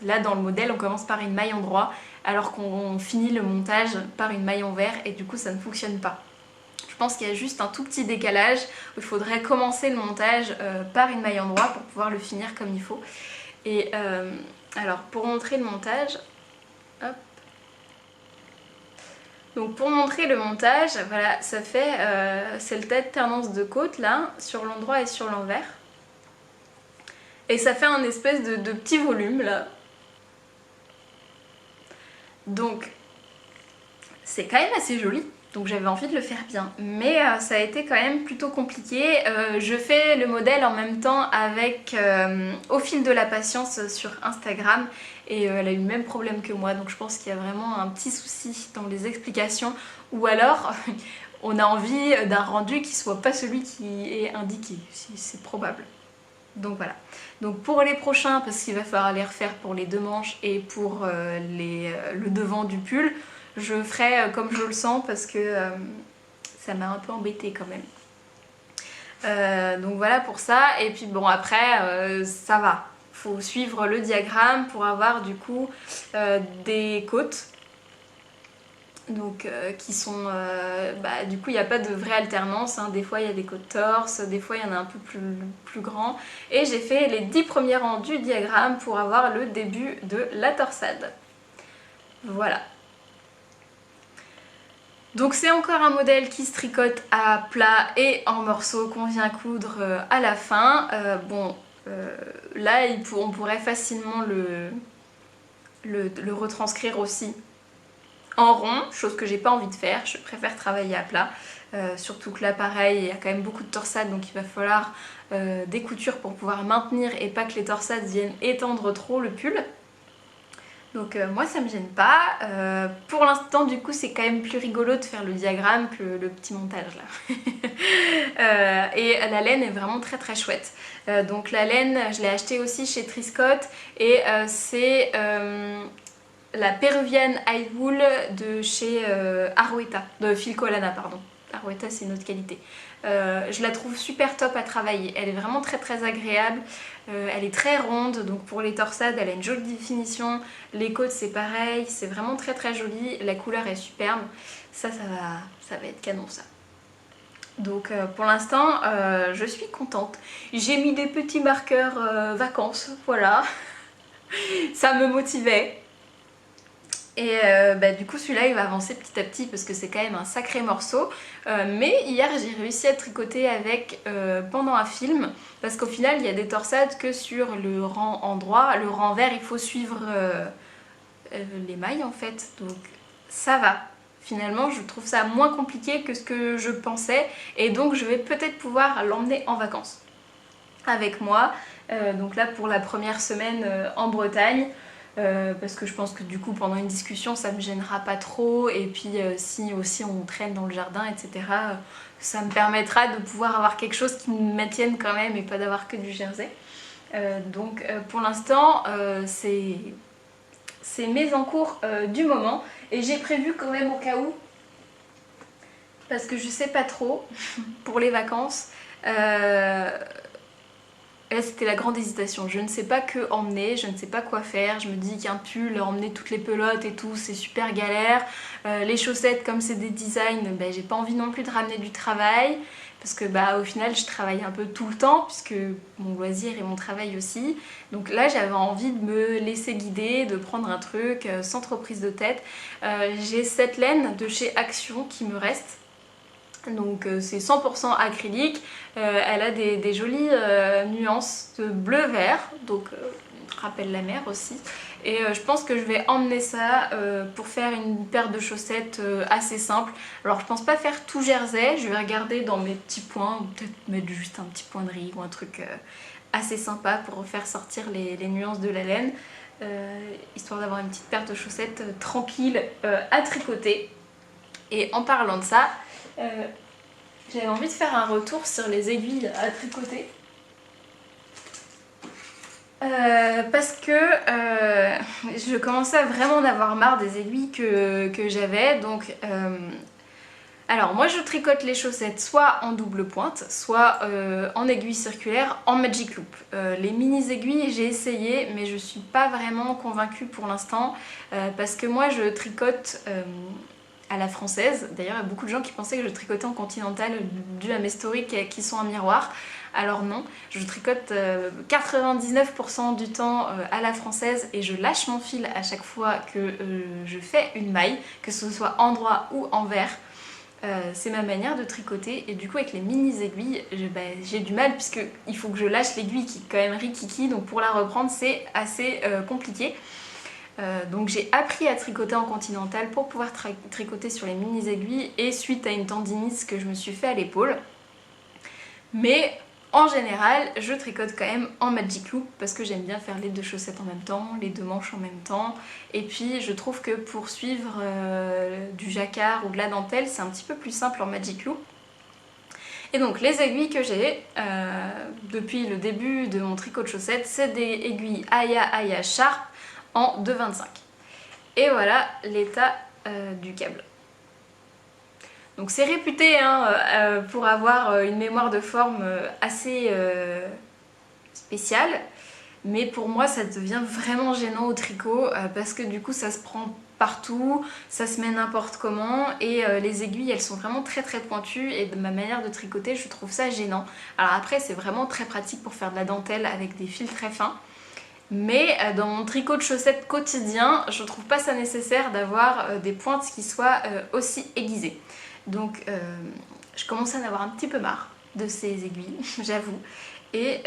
là dans le modèle on commence par une maille en droit, alors qu'on finit le montage par une maille envers, et du coup ça ne fonctionne pas. Je pense qu'il y a juste un tout petit décalage où il faudrait commencer le montage par une maille en droit pour pouvoir le finir comme il faut. Et alors pour montrer le montage, hop. Donc pour montrer le montage, voilà, ça fait cette alternance de côte là, sur l'endroit et sur l'envers. Et ça fait un espèce de petit volume là. Donc c'est quand même assez joli. Donc j'avais envie de le faire bien, mais ça a été quand même plutôt compliqué. Je fais le modèle en même temps avec Au fil de la patience sur Instagram, et elle a eu le même problème que moi, donc je pense qu'il y a vraiment un petit souci dans les explications, ou alors on a envie d'un rendu qui soit pas celui qui est indiqué, c'est probable. Donc voilà. Donc pour les prochains, parce qu'il va falloir les refaire pour les 2 manches et pour le devant du pull, je ferai comme je le sens, parce que ça m'a un peu embêtée quand même. Donc voilà pour ça. Et puis bon, après ça va, faut suivre le diagramme pour avoir du coup des côtes. Donc qui sont... du coup il n'y a pas de vraie alternance, hein. Des fois il y a des côtes torses, des fois il y en a un peu plus grand. Et j'ai fait les 10 premiers rangs du diagramme pour avoir le début de la torsade. Voilà. Donc c'est encore un modèle qui se tricote à plat et en morceaux qu'on vient coudre à la fin. Là on pourrait facilement le retranscrire aussi en rond, chose que j'ai pas envie de faire, je préfère travailler à plat. Surtout que là pareil, il y a quand même beaucoup de torsades, donc il va falloir des coutures pour pouvoir maintenir et pas que les torsades viennent étendre trop le pull. Donc moi ça me gêne pas. Pour l'instant du coup c'est quand même plus rigolo de faire le diagramme que le petit montage là. Et la laine est vraiment très très chouette. Donc la laine je l'ai achetée aussi chez Triscott et c'est la péruvienne hide wool de chez Arwetta, de Filcolana pardon. Arwetta c'est une autre qualité. Je la trouve super top à travailler, elle est vraiment très très agréable, elle est très ronde, donc pour les torsades elle a une jolie définition, les côtes c'est pareil, c'est vraiment très très joli, la couleur est superbe, ça va être canon ça. Donc pour l'instant je suis contente, j'ai mis des petits marqueurs vacances, voilà, ça me motivait. Et du coup celui-là il va avancer petit à petit parce que c'est quand même un sacré morceau. Mais hier j'ai réussi à tricoter avec pendant un film. Parce qu'au final il y a des torsades que sur le rang endroit. Le rang vert il faut suivre les mailles en fait. Donc ça va. Finalement je trouve ça moins compliqué que ce que je pensais. Et donc je vais peut-être pouvoir l'emmener en vacances avec moi. Donc là pour la première semaine en Bretagne. Parce que je pense que du coup pendant une discussion ça me gênera pas trop et puis si aussi on traîne dans le jardin etc ça me permettra de pouvoir avoir quelque chose qui me maintienne quand même et pas d'avoir que du jersey. Donc pour l'instant c'est mes encours du moment et j'ai prévu quand même au cas où parce que je sais pas trop pour les vacances. Là c'était la grande hésitation, je ne sais pas que emmener, je ne sais pas quoi faire, je me dis qu'un pull, emmener toutes les pelotes et tout c'est super galère, les chaussettes comme c'est des designs, j'ai pas envie non plus de ramener du travail, parce que au final je travaille un peu tout le temps, puisque mon loisir et mon travail aussi, donc là j'avais envie de me laisser guider, de prendre un truc sans trop prise de tête. J'ai cette laine de chez Action qui me reste. Donc c'est 100% acrylique, elle a des jolies nuances de bleu-vert, donc rappelle la mer aussi. Et je pense que je vais emmener ça pour faire une paire de chaussettes assez simple. Alors je pense pas faire tout jersey, je vais regarder dans mes petits points, ou peut-être mettre juste un petit point de riz ou un truc assez sympa pour faire sortir les nuances de la laine. Histoire d'avoir une petite paire de chaussettes tranquille à tricoter. Et en parlant de ça, j'avais envie de faire un retour sur les aiguilles à tricoter. Parce que je commençais vraiment d'avoir marre des aiguilles que j'avais. Donc, alors moi je tricote les chaussettes soit en double pointe, soit en aiguille circulaire, en magic loop. Les mini aiguilles j'ai essayé mais je suis pas vraiment convaincue pour l'instant parce que moi je tricote à la française. D'ailleurs il y a beaucoup de gens qui pensaient que je tricotais en continental dû à mes stories qui sont un miroir. Alors non, je tricote 99% du temps à la française et je lâche mon fil à chaque fois que je fais une maille, que ce soit endroit ou envers. C'est ma manière de tricoter et du coup avec les mini aiguilles j'ai du mal puisque il faut que je lâche l'aiguille qui est quand même rikiki, donc pour la reprendre c'est assez compliqué. Donc j'ai appris à tricoter en continental pour pouvoir tricoter sur les mini aiguilles et suite à une tendinite que je me suis fait à l'épaule. Mais en général je tricote quand même en magic loop parce que j'aime bien faire les deux chaussettes en même temps, les deux manches en même temps, et puis je trouve que pour suivre du jacquard ou de la dentelle c'est un petit peu plus simple en magic loop. Et donc les aiguilles que j'ai depuis le début de mon tricot de chaussettes, c'est des aiguilles Aya Sharp en 2,25. Et voilà l'état du câble. Donc c'est réputé pour avoir une mémoire de forme assez spéciale, mais pour moi ça devient vraiment gênant au tricot parce que du coup ça se prend partout, ça se met n'importe comment et les aiguilles elles sont vraiment très très pointues et de ma manière de tricoter je trouve ça gênant. Alors après c'est vraiment très pratique pour faire de la dentelle avec des fils très fins. Mais dans mon tricot de chaussettes quotidien, je trouve pas ça nécessaire d'avoir des pointes qui soient aussi aiguisées. Donc je commence à en avoir un petit peu marre de ces aiguilles, j'avoue. Et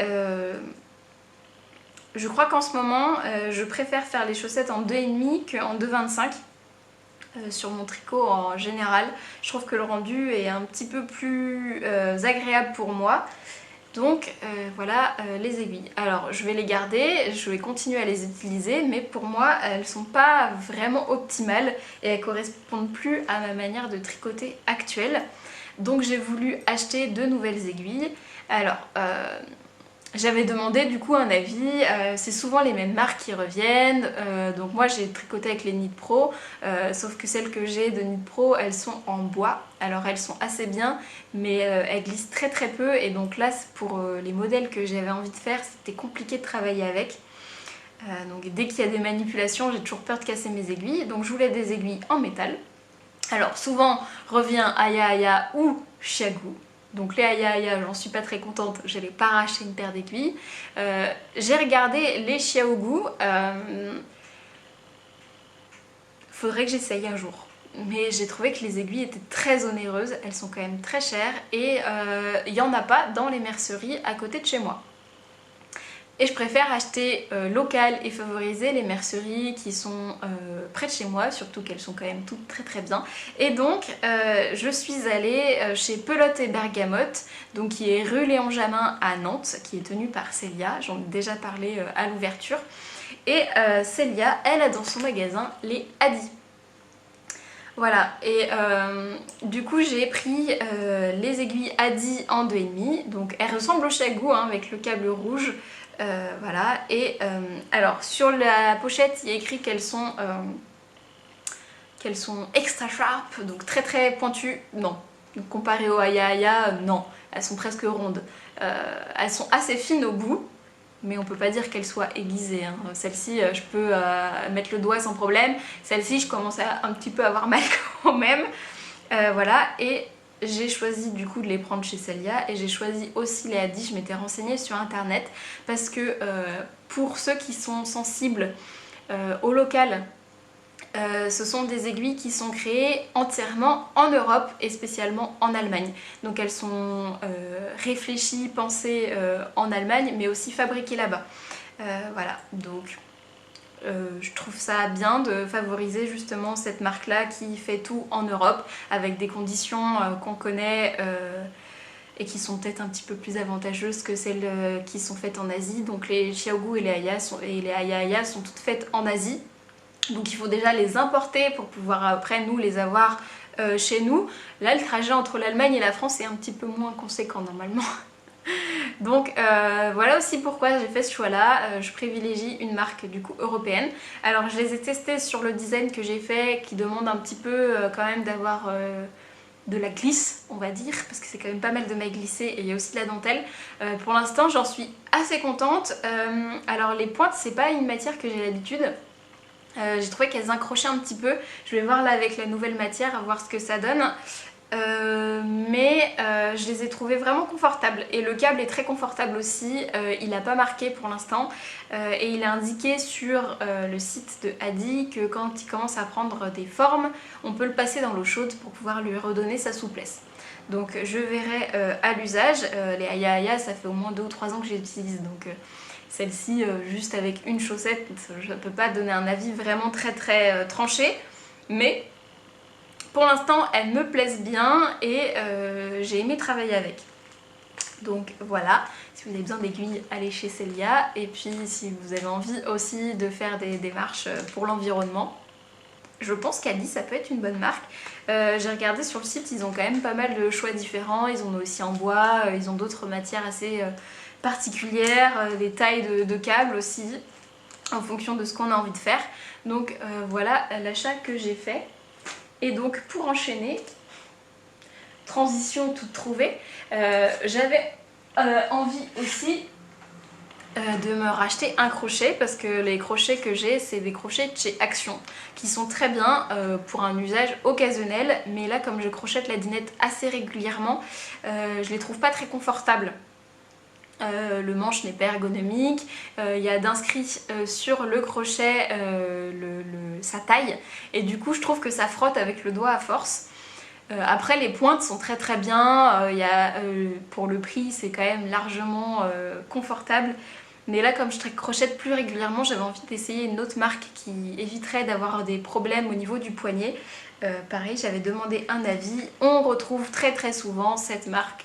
je crois qu'en ce moment, je préfère faire les chaussettes en 2,5 qu'en 2,25 sur mon tricot en général. Je trouve que le rendu est un petit peu plus agréable pour moi. Donc voilà les aiguilles. Alors je vais les garder, je vais continuer à les utiliser, mais pour moi elles sont pas vraiment optimales et elles correspondent plus à ma manière de tricoter actuelle. Donc j'ai voulu acheter de nouvelles aiguilles. Alors j'avais demandé du coup un avis, c'est souvent les mêmes marques qui reviennent, donc moi j'ai tricoté avec les Knit Pro, sauf que celles que j'ai de Knit Pro elles sont en bois, alors elles sont assez bien mais elles glissent très peu et donc là pour les modèles que j'avais envie de faire c'était compliqué de travailler avec. Donc dès qu'il y a des manipulations j'ai toujours peur de casser mes aiguilles, donc je voulais des aiguilles en métal. Alors souvent revient Aya Aya ou Chiagu. Donc les Aya Aya, j'en suis pas très contente, j'allais pas racheter une paire d'aiguilles. J'ai regardé les Xiaogu, faudrait que j'essaye un jour. Mais j'ai trouvé que les aiguilles étaient très onéreuses, elles sont quand même très chères et il n'y en a pas dans les merceries à côté de chez moi. Et je préfère acheter local et favoriser les merceries qui sont près de chez moi, surtout qu'elles sont quand même toutes très bien. Et donc je suis allée chez Pelote et Bergamote, donc qui est rue Léon Jamin à Nantes, qui est tenue par Célia, j'en ai déjà parlé à l'ouverture. Et Célia, elle a dans son magasin les Adi. Voilà, et du coup j'ai pris les aiguilles Adi en 2,5, donc elles ressemblent au Chiagu hein, avec le câble rouge. Voilà, et alors sur la pochette il y a écrit qu'elles sont extra sharp, donc très pointues. Non, comparé au Aya Aya, non, elles sont presque rondes. Elles sont assez fines au bout, mais on peut pas dire qu'elles soient aiguisées. Hein. Celle-ci, je peux mettre le doigt sans problème. Celle-ci, je commence à un petit peu avoir mal quand même. Voilà, et j'ai choisi du coup de les prendre chez Célia et j'ai choisi aussi les Adi, je m'étais renseignée sur internet parce que pour ceux qui sont sensibles au local, ce sont des aiguilles qui sont créées entièrement en Europe et spécialement en Allemagne. Donc elles sont réfléchies, pensées en Allemagne mais aussi fabriquées là-bas. Voilà, donc je trouve ça bien de favoriser justement cette marque-là qui fait tout en Europe avec des conditions qu'on connaît et qui sont peut-être un petit peu plus avantageuses que celles qui sont faites en Asie. Donc les Xiaogu et les Aya Aya sont toutes faites en Asie. Donc il faut déjà les importer pour pouvoir après nous les avoir chez nous. Là le trajet entre l'Allemagne et la France est un petit peu moins conséquent normalement. Donc voilà aussi pourquoi j'ai fait ce choix là, je privilégie une marque du coup européenne. Alors je les ai testés sur le design que j'ai fait qui demande un petit peu quand même d'avoir de la glisse on va dire, parce que c'est quand même pas mal de mailles glissées et il y a aussi de la dentelle. Pour l'instant j'en suis assez contente. Alors les pointes c'est pas une matière que j'ai l'habitude. J'ai trouvé qu'elles accrochaient un petit peu, je vais voir là avec la nouvelle matière, à voir ce que ça donne. Mais je les ai trouvées vraiment confortables et le câble est très confortable aussi, il n'a pas marqué pour l'instant et il est indiqué sur le site de Adi que quand il commence à prendre des formes on peut le passer dans l'eau chaude pour pouvoir lui redonner sa souplesse. Donc je verrai à l'usage, les Aya Aya ça fait au moins 2 ou 3 ans que j'utilise donc celle-ci juste avec une chaussette je ne peux pas donner un avis vraiment très tranché, mais pour l'instant elles me plaisent bien et j'ai aimé travailler avec. Donc voilà, si vous avez besoin d'aiguilles, allez chez Célia. Et puis si vous avez envie aussi de faire des démarches pour l'environnement, je pense qu'Adi ça peut être une bonne marque. J'ai regardé sur le site, ils ont quand même pas mal de choix différents. Ils en ont aussi en bois, ils ont d'autres matières assez particulières, des tailles de câbles aussi, en fonction de ce qu'on a envie de faire. Donc voilà l'achat que j'ai fait. Et donc pour enchaîner, transition toute trouvée, j'avais envie aussi de me racheter un crochet parce que les crochets que j'ai c'est des crochets de chez Action qui sont très bien pour un usage occasionnel, mais là comme je crochette la dinette assez régulièrement, je les trouve pas très confortables. Le manche n'est pas ergonomique, il y a d'inscrit sur le crochet sa taille et du coup je trouve que ça frotte avec le doigt à force. Après les pointes sont très bien, pour le prix c'est quand même largement confortable, mais là comme je crochette plus régulièrement j'avais envie d'essayer une autre marque qui éviterait d'avoir des problèmes au niveau du poignet. Pareil j'avais demandé un avis, on retrouve très souvent cette marque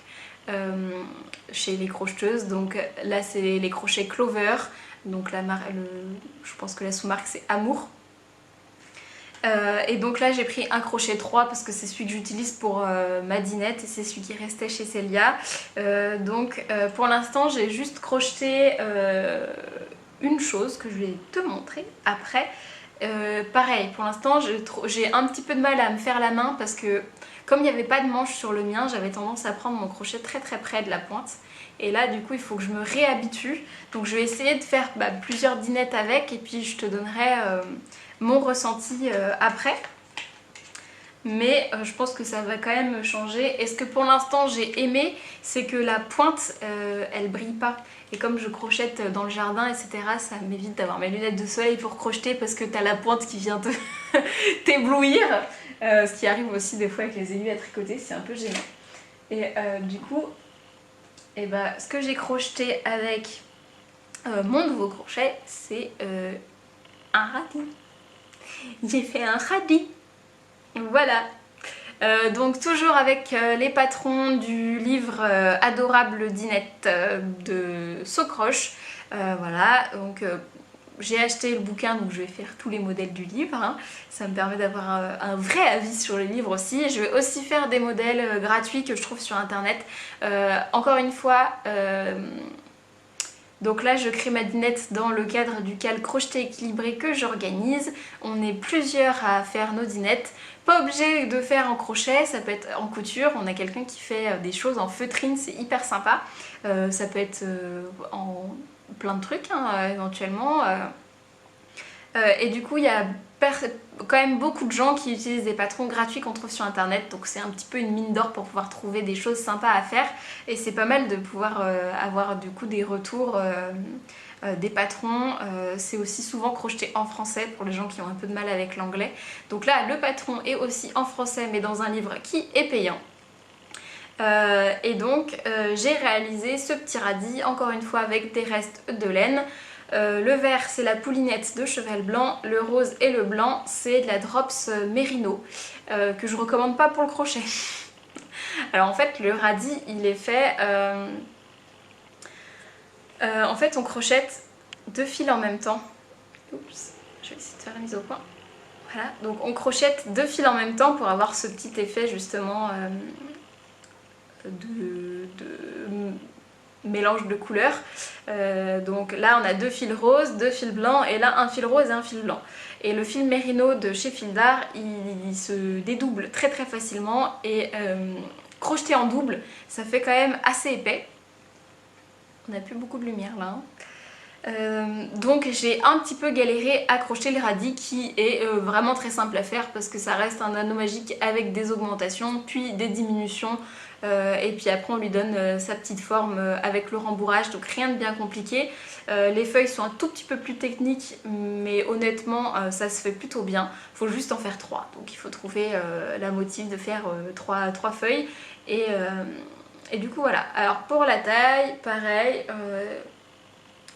chez les crocheteuses. Donc là c'est les crochets Clover, donc je pense que la sous-marque c'est Amour. Et donc là j'ai pris un crochet 3 parce que c'est celui que j'utilise pour ma dinette et c'est celui qui restait chez Célia. Donc pour l'instant j'ai juste crocheté une chose que je vais te montrer après. Pareil, pour l'instant j'ai un petit peu de mal à me faire la main parce que comme il n'y avait pas de manche sur le mien, j'avais tendance à prendre mon crochet très près de la pointe. Et là du coup il faut que je me réhabitue. Donc je vais essayer de faire plusieurs dinettes avec et puis je te donnerai mon ressenti après. Mais je pense que ça va quand même changer. Et ce que pour l'instant j'ai aimé, c'est que la pointe elle brille pas. Et comme je crochette dans le jardin, etc., ça m'évite d'avoir mes lunettes de soleil pour crocheter parce que t'as la pointe qui vient t'éblouir. Ce qui arrive aussi des fois avec les aiguilles à tricoter, c'est un peu gênant. Et du coup, ce que j'ai crocheté avec mon nouveau crochet, c'est un radis. J'ai fait un radis. Voilà. Donc toujours avec les patrons du livre Adorable Dinette de Socroche. Voilà, donc j'ai acheté le bouquin, donc je vais faire tous les modèles du livre. Hein. Ça me permet d'avoir un vrai avis sur le livre aussi. Je vais aussi faire des modèles gratuits que je trouve sur internet. Encore une fois, donc là je crée ma dinette dans le cadre du cal crocheté équilibré que j'organise. On est plusieurs à faire nos dinettes. Pas obligé de faire en crochet, ça peut être en couture. On a quelqu'un qui fait des choses en feutrine, c'est hyper sympa. Ça peut être en plein de trucs hein, éventuellement. Et du coup il y a quand même beaucoup de gens qui utilisent des patrons gratuits qu'on trouve sur internet, donc c'est un petit peu une mine d'or pour pouvoir trouver des choses sympas à faire et c'est pas mal de pouvoir avoir du coup des retours des patrons. C'est aussi souvent crocheté en français pour les gens qui ont un peu de mal avec l'anglais. Donc là le patron est aussi en français mais dans un livre qui est payant. Et donc j'ai réalisé ce petit radis encore une fois avec des restes de laine. Le vert c'est la poulinette de cheval blanc, le rose et le blanc c'est de la Drops Merino que je recommande pas pour le crochet. Alors en fait le radis il est fait, en fait on crochette deux fils en même temps. Oups, je vais essayer de faire la mise au point. Voilà, donc on crochette deux fils en même temps pour avoir ce petit effet justement de mélange de couleurs. Donc là on a deux fils roses, deux fils blancs et là un fil rose et un fil blanc. Et le fil Merino de chez Fil d'Art il se dédouble très facilement et crocheté en double ça fait quand même assez épais. On n'a plus beaucoup de lumière là. Hein. Donc j'ai un petit peu galéré à crocheter le radis qui est vraiment très simple à faire parce que ça reste un anneau magique avec des augmentations puis des diminutions et puis après on lui donne sa petite forme avec le rembourrage, donc rien de bien compliqué. Les feuilles sont un tout petit peu plus techniques mais honnêtement ça se fait plutôt bien. Il faut juste en faire 3, donc il faut trouver la motive de faire 3 feuilles et du coup voilà. Alors pour la taille, pareil,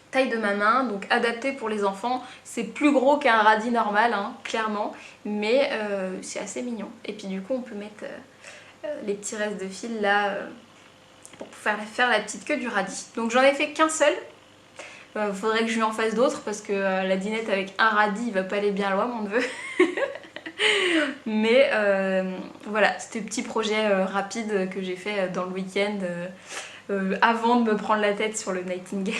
taille de ma main, donc adapté pour les enfants. C'est plus gros qu'un radis normal, hein, clairement, mais c'est assez mignon. Et puis du coup on peut mettre les petits restes de fil là pour faire la petite queue du radis. Donc j'en ai fait qu'un seul. Faudrait que je lui en fasse d'autres parce que la dinette avec un radis il va pas aller bien loin mon neveu. Mais voilà, c'était un petit projet rapide que j'ai fait dans le week-end avant de me prendre la tête sur le Nightingale.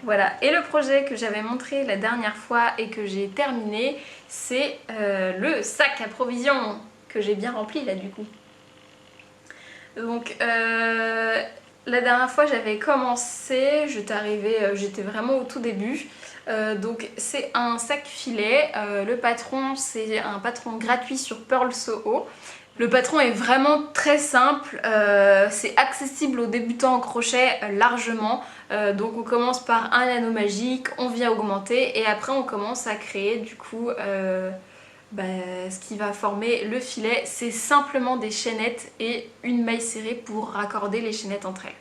Voilà, et le projet que j'avais montré la dernière fois et que j'ai terminé, c'est le sac à provisions que j'ai bien rempli là du coup. Donc la dernière fois j'avais commencé, j'étais vraiment au tout début. Donc c'est un sac filet, le patron c'est un patron gratuit sur Purl Soho. Le patron est vraiment très simple, c'est accessible aux débutants en crochet largement. Donc on commence par un anneau magique, on vient augmenter et après on commence à créer du coup ce qui va former le filet. C'est simplement des chaînettes et une maille serrée pour raccorder les chaînettes entre elles.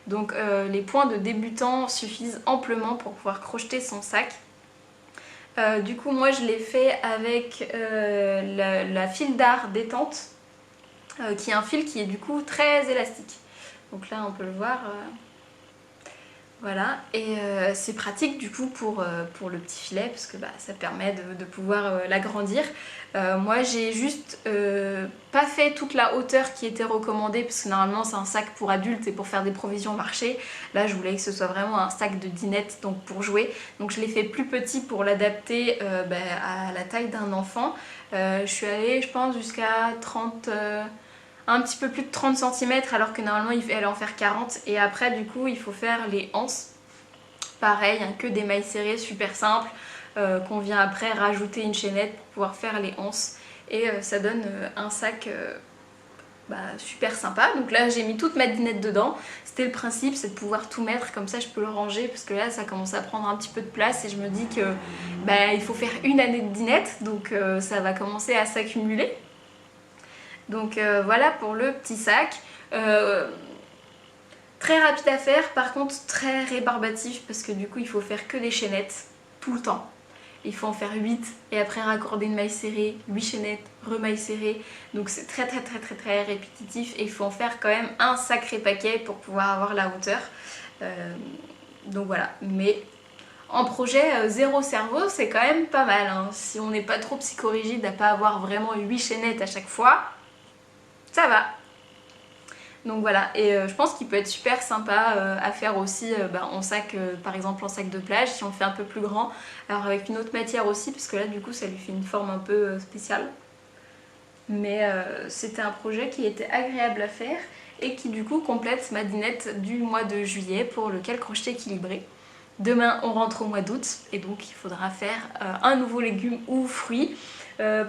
Donc les points de débutant suffisent amplement pour pouvoir crocheter son sac. Du coup moi je l'ai fait avec la Fil d'Art détente qui est un fil qui est du coup très élastique. Donc là on peut le voir. Voilà, et c'est pratique du coup pour le petit filet parce que ça permet de pouvoir l'agrandir. Moi j'ai juste pas fait toute la hauteur qui était recommandée parce que normalement c'est un sac pour adultes et pour faire des provisions marché. Là je voulais que ce soit vraiment un sac de dinette, donc pour jouer. Donc je l'ai fait plus petit pour l'adapter à la taille d'un enfant. Je suis allée je pense jusqu'à 30... un petit peu plus de 30 cm alors que normalement il fallait en faire 40, et après du coup il faut faire les anses. Pareil, hein, que des mailles serrées super simples qu'on vient après rajouter une chaînette pour pouvoir faire les anses, et ça donne un sac super sympa. Donc là j'ai mis toute ma dinette dedans, c'était le principe, c'est de pouvoir tout mettre, comme ça je peux le ranger parce que là ça commence à prendre un petit peu de place et je me dis que il faut faire une année de dinette, donc ça va commencer à s'accumuler. Donc voilà pour le petit sac. Très rapide à faire, par contre très rébarbatif parce que du coup il faut faire que des chaînettes tout le temps. Il faut en faire 8 et après raccorder une maille serrée, 8 chaînettes, remaille serrée. Donc c'est très répétitif et il faut en faire quand même un sacré paquet pour pouvoir avoir la hauteur. Donc voilà, mais en projet zéro cerveau c'est quand même pas mal, hein. Si on n'est pas trop psychorigide à pas avoir vraiment 8 chaînettes à chaque fois, ça va. Donc voilà, et je pense qu'il peut être super sympa à faire aussi en sac, par exemple en sac de plage, si on le fait un peu plus grand. Alors avec une autre matière aussi, parce que là du coup ça lui fait une forme un peu spéciale. Mais c'était un projet qui était agréable à faire et qui du coup complète ma dinette du mois de juillet pour le cale crochet équilibré. Demain on rentre au mois d'août et donc il faudra faire un nouveau légume ou fruit.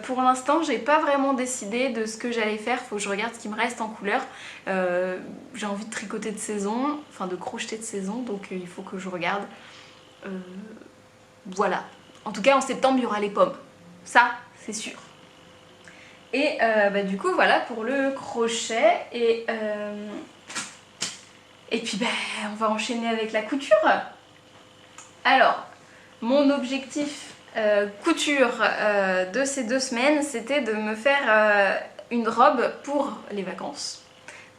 Pour l'instant j'ai pas vraiment décidé de ce que j'allais faire, faut que je regarde ce qui me reste en couleur. J'ai envie de tricoter de saison, enfin de crocheter de saison, donc il faut que je regarde. Voilà. En tout cas en septembre il y aura les pommes, ça c'est sûr. Et du coup voilà pour le crochet, et puis on va enchaîner avec la couture. Alors mon objectif couture de ces 2 semaines, c'était de me faire une robe pour les vacances.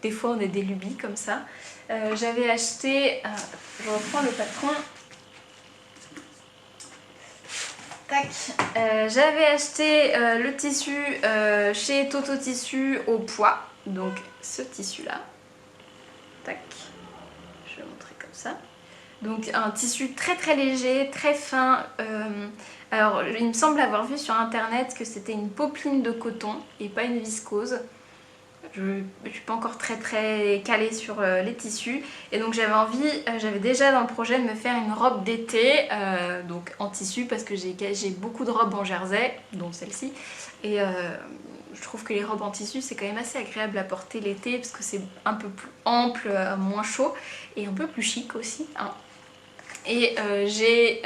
Des fois on a des lubies comme ça. J'avais acheté, je reprends le patron. Tac. J'avais acheté le tissu chez Toto Tissu au poids, donc ce tissu là. Tac. Je vais montrer comme ça. Donc un tissu très léger, très fin. Alors il me semble avoir vu sur internet que c'était une popeline de coton et pas une viscose. Je ne suis pas encore très calée sur les tissus, et donc j'avais déjà dans le projet de me faire une robe d'été, donc en tissu, parce que j'ai beaucoup de robes en jersey, dont celle-ci, et je trouve que les robes en tissu c'est quand même assez agréable à porter l'été parce que c'est un peu plus ample, moins chaud et un peu plus chic aussi, hein. Et j'ai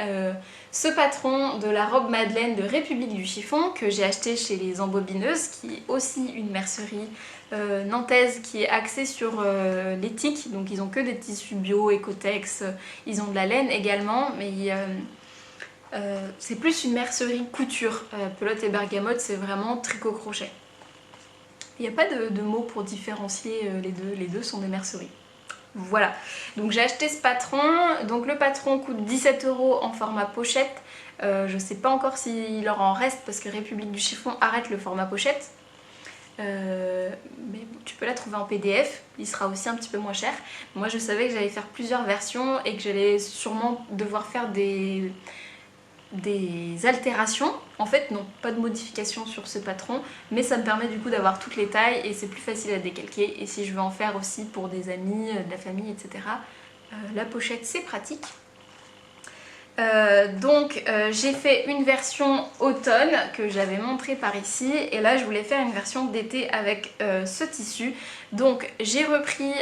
ce patron de la robe Madeleine de République du Chiffon que j'ai acheté chez les Embobineuses, qui est aussi une mercerie nantaise qui est axée sur l'éthique. Donc ils ont que des tissus bio, Ecotex, ils ont de la laine également, mais c'est plus une mercerie couture. Pelote et bergamote c'est vraiment tricot-crochet. Il n'y a pas de mots pour différencier les deux sont des merceries. Voilà, donc j'ai acheté ce patron. Donc le patron coûte 17 € en format pochette. Je sais pas encore s'il leur en reste parce que République du Chiffon arrête le format pochette. Mais tu peux la trouver en PDF, il sera aussi un petit peu moins cher. Moi je savais que j'allais faire plusieurs versions et que j'allais sûrement devoir faire des altérations. En fait non, pas de modification sur ce patron, mais ça me permet du coup d'avoir toutes les tailles et c'est plus facile à décalquer, et si je veux en faire aussi pour des amis, de la famille, etc. La pochette c'est pratique. J'ai fait une version automne que j'avais montrée par ici, et là je voulais faire une version d'été avec ce tissu. Donc j'ai repris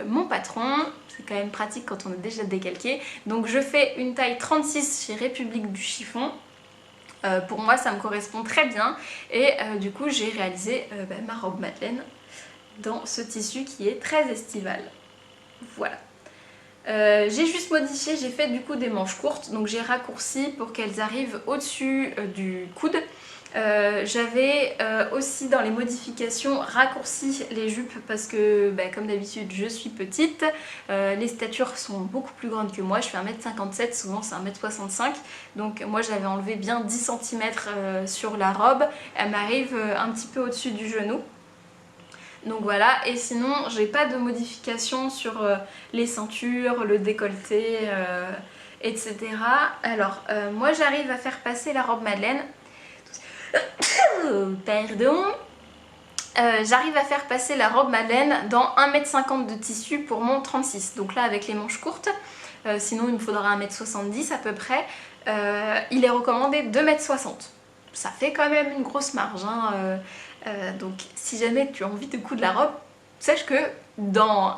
mon patron, c'est quand même pratique quand on est déjà décalqué. Donc je fais une taille 36 chez République du Chiffon. Pour moi ça me correspond très bien, et du coup j'ai réalisé ma robe Madeleine dans ce tissu qui est très estival. Voilà. J'ai juste modifié, j'ai fait du coup des manches courtes, donc j'ai raccourci pour qu'elles arrivent au-dessus du coude, J'avais aussi dans les modifications raccourci les jupes parce que comme d'habitude je suis petite, les statures sont beaucoup plus grandes que moi, je fais 1m57, souvent c'est 1m65, donc moi j'avais enlevé bien 10 cm sur la robe, elle m'arrive un petit peu au-dessus du genou. Donc voilà, et sinon j'ai pas de modification sur les ceintures, le décolleté, etc. Alors moi j'arrive à faire passer la robe Madeleine. Pardon. J'arrive à faire passer la robe Madeleine dans 1m50 de tissu pour mon 36. Donc là avec les manches courtes, sinon il me faudra 1m70 à peu près. Il est recommandé 2m60. Ça fait quand même une grosse marge, hein. Donc si jamais tu as envie de coudre la robe, sache que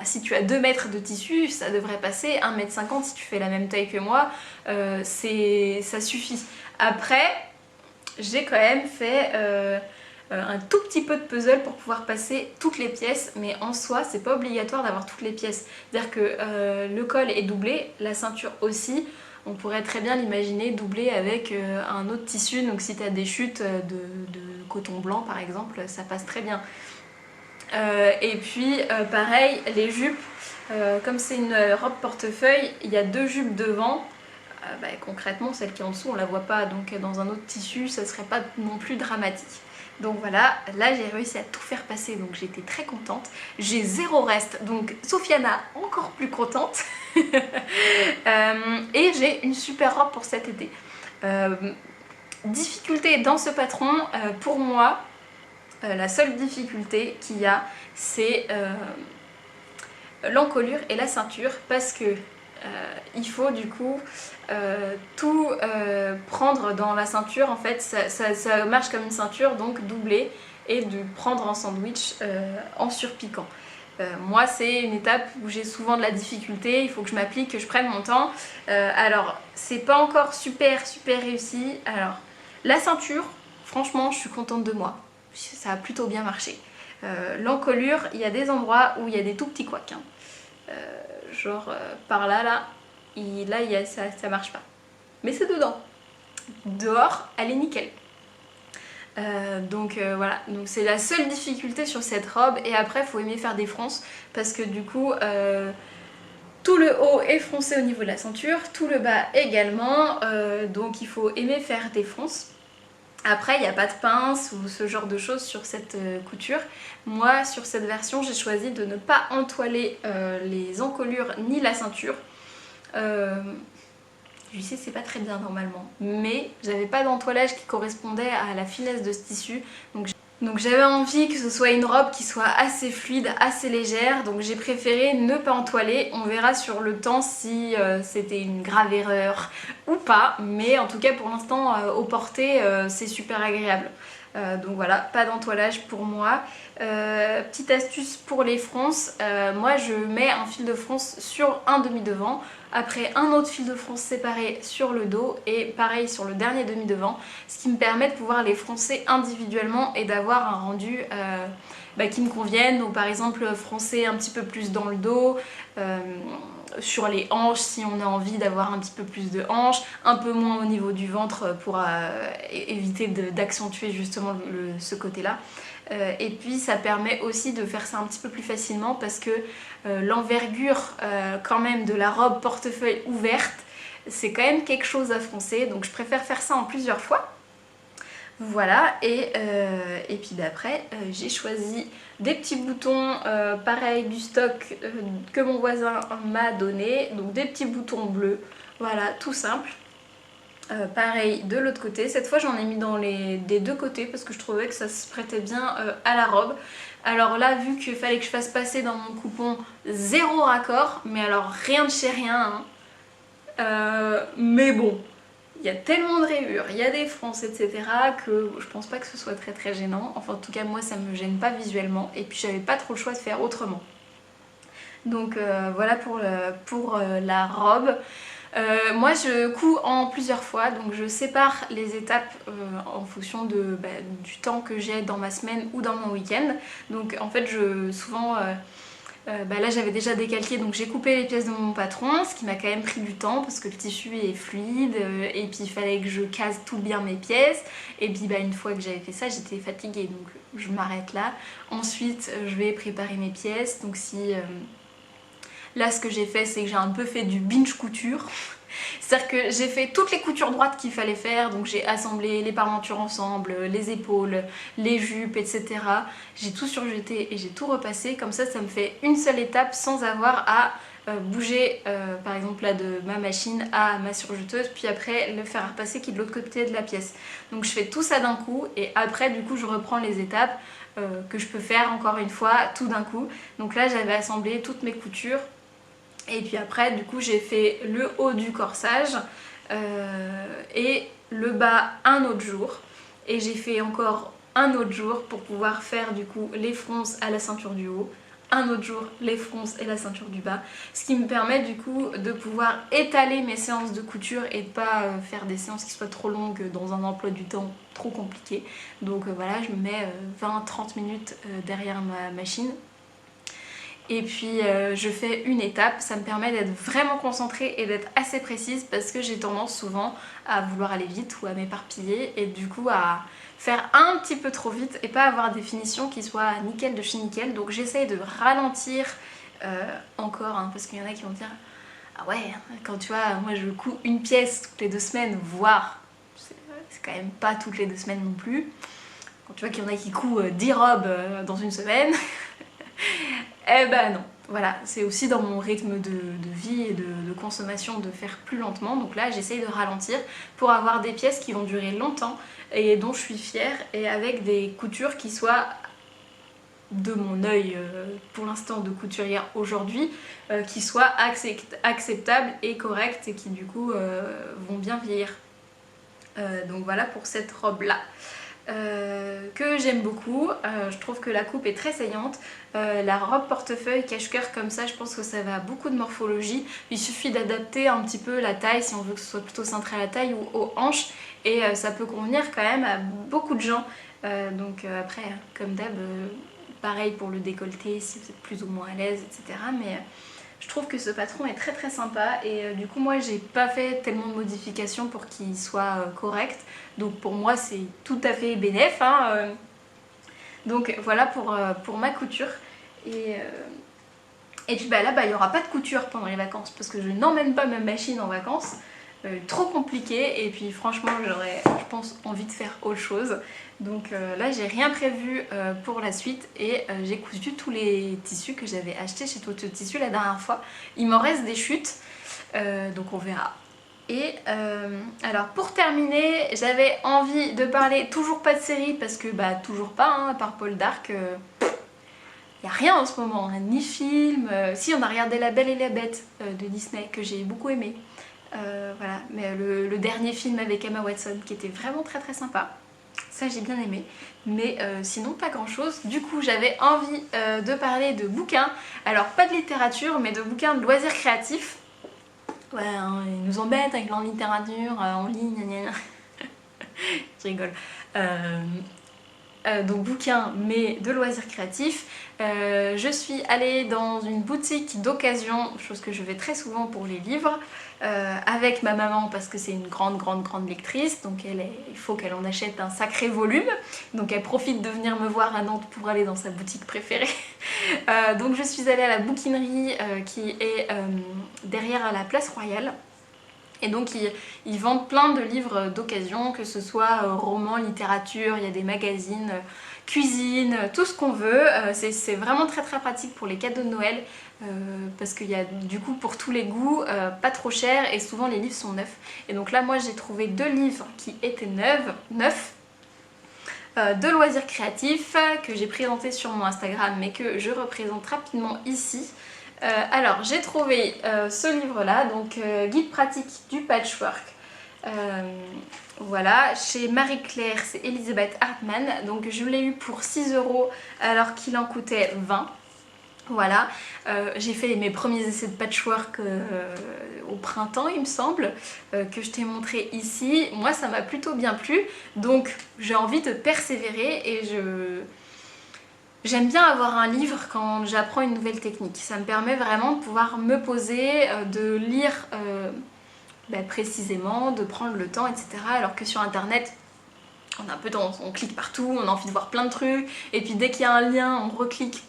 si tu as 2 mètres de tissu, ça devrait passer 1m50 si tu fais la même taille que moi, ça suffit. Après, j'ai quand même fait un tout petit peu de puzzle pour pouvoir passer toutes les pièces, mais en soi c'est pas obligatoire d'avoir toutes les pièces. C'est-à-dire que le col est doublé, la ceinture aussi. On pourrait très bien l'imaginer doublé avec un autre tissu, donc si tu as des chutes de coton blanc par exemple, ça passe très bien. Et puis pareil, les jupes, comme c'est une robe portefeuille, il y a 2 jupes devant. Concrètement celle qui est en dessous on la voit pas, donc dans un autre tissu ça serait pas non plus dramatique. Donc voilà, là j'ai réussi à tout faire passer, donc j'étais très contente. J'ai 0 reste, donc Sofiana encore plus contente. Et j'ai une super robe pour cet été. Difficulté dans ce patron, pour moi, la seule difficulté qu'il y a, c'est l'encolure et la ceinture, parce que il faut du coup tout prendre dans la ceinture. En fait ça marche comme une ceinture, donc doubler et de prendre en sandwich en surpiquant. Moi c'est une étape où j'ai souvent de la difficulté, il faut que je m'applique, que je prenne mon temps. Alors c'est pas encore super réussi. Alors la ceinture, franchement je suis contente de moi, ça a plutôt bien marché. L'encolure, il y a des endroits où il y a des tout petits couacs, hein. Genre par là, ça marche pas. Mais c'est dedans. Dehors, elle est nickel. Voilà, donc c'est la seule difficulté sur cette robe. Et après, il faut aimer faire des fronces parce que du coup, tout le haut est froncé au niveau de la ceinture, tout le bas également. Donc il faut aimer faire des fronces. Après, il n'y a pas de pince ou ce genre de choses sur cette couture. Moi, sur cette version, j'ai choisi de ne pas entoiler les encolures ni la ceinture. Je sais, c'est pas très bien normalement, mais j'avais pas d'entoilage qui correspondait à la finesse de ce tissu. Donc j'avais envie que ce soit une robe qui soit assez fluide, assez légère, donc j'ai préféré ne pas entoiler. On verra sur le temps si c'était une grave erreur ou pas, mais en tout cas pour l'instant au porté c'est super agréable. Donc voilà, pas d'entoilage pour moi. Petite astuce pour les fronces, moi je mets un fil de fronce sur un demi-devant, après un autre fil de fronce séparé sur le dos et pareil sur le dernier demi-devant, ce qui me permet de pouvoir les froncer individuellement et d'avoir un rendu qui me convienne. Ou par exemple froncer un petit peu plus dans le dos, sur les hanches si on a envie d'avoir un petit peu plus de hanches, un peu moins au niveau du ventre pour éviter d'accentuer justement ce côté là. Et puis ça permet aussi de faire ça un petit peu plus facilement parce que l'envergure quand même de la robe portefeuille ouverte, c'est quand même quelque chose à froncer, donc je préfère faire ça en plusieurs fois. Voilà, et puis d'après j'ai choisi des petits boutons pareil du stock que mon voisin m'a donné, donc des petits boutons bleus, voilà, tout simple. Pareil de l'autre côté, cette fois j'en ai mis des deux côtés parce que je trouvais que ça se prêtait bien à la robe. Alors là, vu qu'il fallait que je fasse passer dans mon coupon 0 raccord, mais alors rien de chez rien, hein. Mais bon, il y a tellement de rayures, il y a des fronces, etc. que je pense pas que ce soit très gênant. Enfin en tout cas moi ça me gêne pas visuellement et puis j'avais pas trop le choix de faire autrement. Donc voilà pour la robe. Moi je couds en plusieurs fois, donc je sépare les étapes en fonction du temps que j'ai dans ma semaine ou dans mon week-end. Donc en fait souvent Là j'avais déjà décalqué, donc j'ai coupé les pièces de mon patron, ce qui m'a quand même pris du temps parce que le tissu est fluide, et puis il fallait que je case tout bien mes pièces, et puis une fois que j'avais fait ça j'étais fatiguée, donc je m'arrête là. Ensuite je vais préparer mes pièces, donc là ce que j'ai fait c'est que j'ai un peu fait du binge couture. C'est-à-dire que j'ai fait toutes les coutures droites qu'il fallait faire, donc j'ai assemblé les parmentures ensemble, les épaules, les jupes, etc. J'ai tout surjeté et j'ai tout repassé, comme ça me fait une seule étape sans avoir à bouger par exemple là de ma machine à ma surjeteuse, puis après le faire repasser qui est de l'autre côté de la pièce. Donc je fais tout ça d'un coup et après du coup je reprends les étapes que je peux faire encore une fois tout d'un coup. Donc là j'avais assemblé toutes mes coutures. Et puis après du coup j'ai fait le haut du corsage et le bas un autre jour. Et j'ai fait encore un autre jour pour pouvoir faire du coup les fronces à la ceinture du haut. Un autre jour les fronces et la ceinture du bas. Ce qui me permet du coup de pouvoir étaler mes séances de couture et de pas faire des séances qui soient trop longues dans un emploi du temps trop compliqué. Donc voilà, je me mets 20-30 minutes derrière ma machine. Et puis je fais une étape, ça me permet d'être vraiment concentrée et d'être assez précise parce que j'ai tendance souvent à vouloir aller vite ou à m'éparpiller et du coup à faire un petit peu trop vite et pas avoir des finitions qui soient nickel de chez nickel. Donc j'essaye de ralentir encore, hein, parce qu'il y en a qui vont dire ah ouais, quand tu vois, moi je couds une pièce toutes les 2 semaines, voire c'est quand même pas toutes les 2 semaines non plus. Quand tu vois qu'il y en a qui coudent 10 robes dans une semaine. Eh ben non, voilà, c'est aussi dans mon rythme de vie et de consommation de faire plus lentement. Donc là j'essaye de ralentir pour avoir des pièces qui vont durer longtemps et dont je suis fière, et avec des coutures qui soient de mon œil pour l'instant de couturière aujourd'hui, qui soient acceptables et correctes et qui du coup vont bien vieillir. Donc voilà pour cette robe là. Que j'aime beaucoup, je trouve que la coupe est très saillante. La robe portefeuille cache-cœur comme ça, je pense que ça va à beaucoup de morphologie. Il suffit d'adapter un petit peu la taille si on veut que ce soit plutôt cintré à la taille ou aux hanches, et ça peut convenir quand même à beaucoup de gens. Donc après, comme d'hab, pareil pour le décolleté si vous êtes plus ou moins à l'aise, etc. Mais je trouve que ce patron est très très sympa, et du coup moi j'ai pas fait tellement de modifications pour qu'il soit correct, donc pour moi c'est tout à fait bénéf, hein. Donc voilà pour ma couture. Et puis là il n'y aura pas de couture pendant les vacances parce que je n'emmène pas ma machine en vacances. Trop compliqué, et puis franchement j'aurais, je pense, envie de faire autre chose. Donc là j'ai rien prévu pour la suite, et j'ai cousu tous les tissus que j'avais achetés chez Toto Tissu la dernière fois. Il m'en reste des chutes, donc on verra. Et alors pour terminer, j'avais envie de parler, toujours pas de série parce que toujours pas, hein, à part Paul Dark. Il n'y a rien en ce moment, hein, ni film. Si, on a regardé La Belle et la Bête de Disney que j'ai beaucoup aimé. Voilà, mais le dernier film avec Emma Watson qui était vraiment très très sympa, ça j'ai bien aimé, mais sinon pas grand chose. Du coup j'avais envie de parler de bouquins, alors pas de littérature mais de bouquins de loisirs créatifs. Ouais, hein, ils nous embêtent avec leur littérature en ligne, gna gna. Je rigole. Donc bouquins mais de loisirs créatifs. Je suis allée dans une boutique d'occasion, chose que je vais très souvent pour les livres, avec ma maman parce que c'est une grande lectrice, donc il faut qu'elle en achète un sacré volume, donc elle profite de venir me voir à Nantes pour aller dans sa boutique préférée. Donc je suis allée à la bouquinerie qui est derrière la place Royale. Et donc ils vendent plein de livres d'occasion, que ce soit romans, littérature, il y a des magazines, cuisine, tout ce qu'on veut. C'est vraiment très très pratique pour les cadeaux de Noël, parce qu'il y a du coup pour tous les goûts, pas trop cher, et souvent les livres sont neufs. Et donc là moi j'ai trouvé 2 livres qui étaient neufs, de loisirs créatifs, que j'ai présenté sur mon Instagram mais que je représente rapidement ici. Alors j'ai trouvé ce livre là, donc guide pratique du patchwork, voilà, chez Marie-Claire, c'est Elisabeth Hartmann, donc je l'ai eu pour 6 € alors qu'il en coûtait 20. Voilà, j'ai fait mes premiers essais de patchwork au printemps il me semble, que je t'ai montré ici. Moi ça m'a plutôt bien plu, donc j'ai envie de persévérer, et J'aime bien avoir un livre quand j'apprends une nouvelle technique. Ça me permet vraiment de pouvoir me poser, de lire précisément, de prendre le temps, etc. Alors que sur internet, on a un peu tendance, on clique partout, on a envie de voir plein de trucs, et puis dès qu'il y a un lien, on reclique.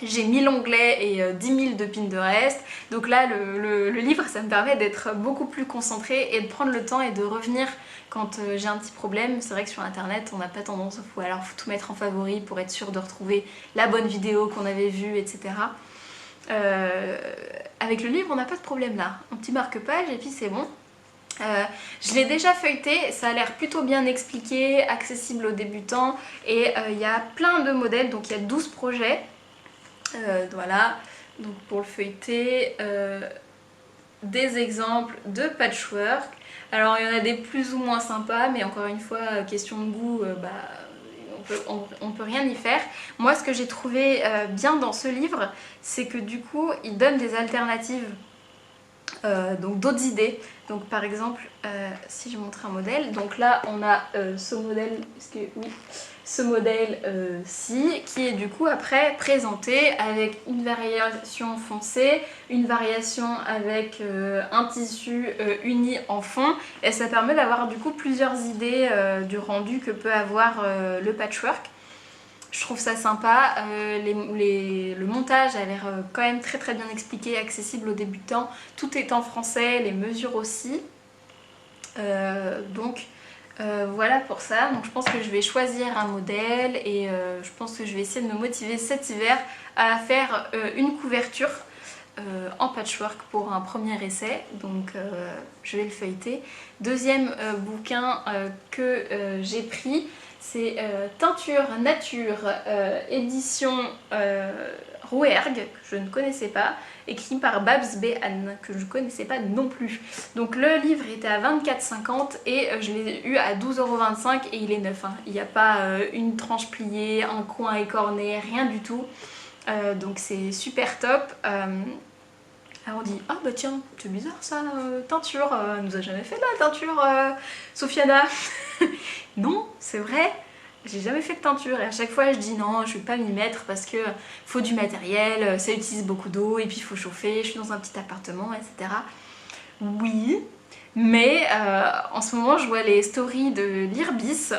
J'ai 1000 onglets et 10 000 de Pinterest. Donc là, le livre, ça me permet d'être beaucoup plus concentrée et de prendre le temps et de revenir quand j'ai un petit problème. C'est vrai que sur internet, on n'a pas tendance, alors faut tout mettre en favori pour être sûr de retrouver la bonne vidéo qu'on avait vue, etc. Avec le livre, on n'a pas de problème là. Un petit marque-page et puis c'est bon. Je l'ai déjà feuilleté, ça a l'air plutôt bien expliqué, accessible aux débutants et il y a plein de modèles, donc il y a 12 projets. Voilà, donc pour le feuilleter, des exemples de patchwork. Alors il y en a des plus ou moins sympas, mais encore une fois, question de goût, on peut rien y faire. Moi, ce que j'ai trouvé bien dans ce livre, c'est que du coup, il donne des alternatives, donc d'autres idées. Donc par exemple, si je montre un modèle, donc là on a ce modèle, ce modèle-ci, qui est du coup après présenté avec une variation foncée, une variation avec un tissu uni en fond, et ça permet d'avoir du coup plusieurs idées du rendu que peut avoir le patchwork. Je trouve ça sympa, le montage a l'air quand même très très bien expliqué, accessible aux débutants, tout est en français, les mesures aussi, voilà pour ça. Donc je pense que je vais choisir un modèle et je pense que je vais essayer de me motiver cet hiver à faire une couverture en patchwork pour un premier essai, donc je vais le feuilleter. Deuxième bouquin que j'ai pris, c'est Teinture Nature, édition Rouergue, que je ne connaissais pas, écrit par Babs Behan, que je ne connaissais pas non plus. Donc le livre était à 24,50 et je l'ai eu à 12,25 € et il est neuf, hein. Il n'y a pas une tranche pliée, un coin écorné, rien du tout. Donc c'est super top. Alors on dit, ah bah tiens, c'est bizarre ça, teinture, elle nous a jamais fait de la teinture, Sofiana. Non, c'est vrai, j'ai jamais fait de teinture et à chaque fois je dis non, je vais pas m'y mettre parce que faut du matériel, ça utilise beaucoup d'eau et puis il faut chauffer, je suis dans un petit appartement, etc. Oui, mais en ce moment je vois les stories de Lirbis,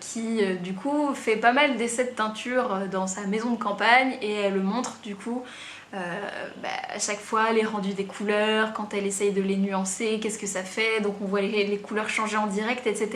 qui du coup fait pas mal d'essais de teinture dans sa maison de campagne et elle le montre du coup à chaque fois les rendus des couleurs, quand elle essaye de les nuancer, qu'est-ce que ça fait, donc on voit les couleurs changer en direct, etc.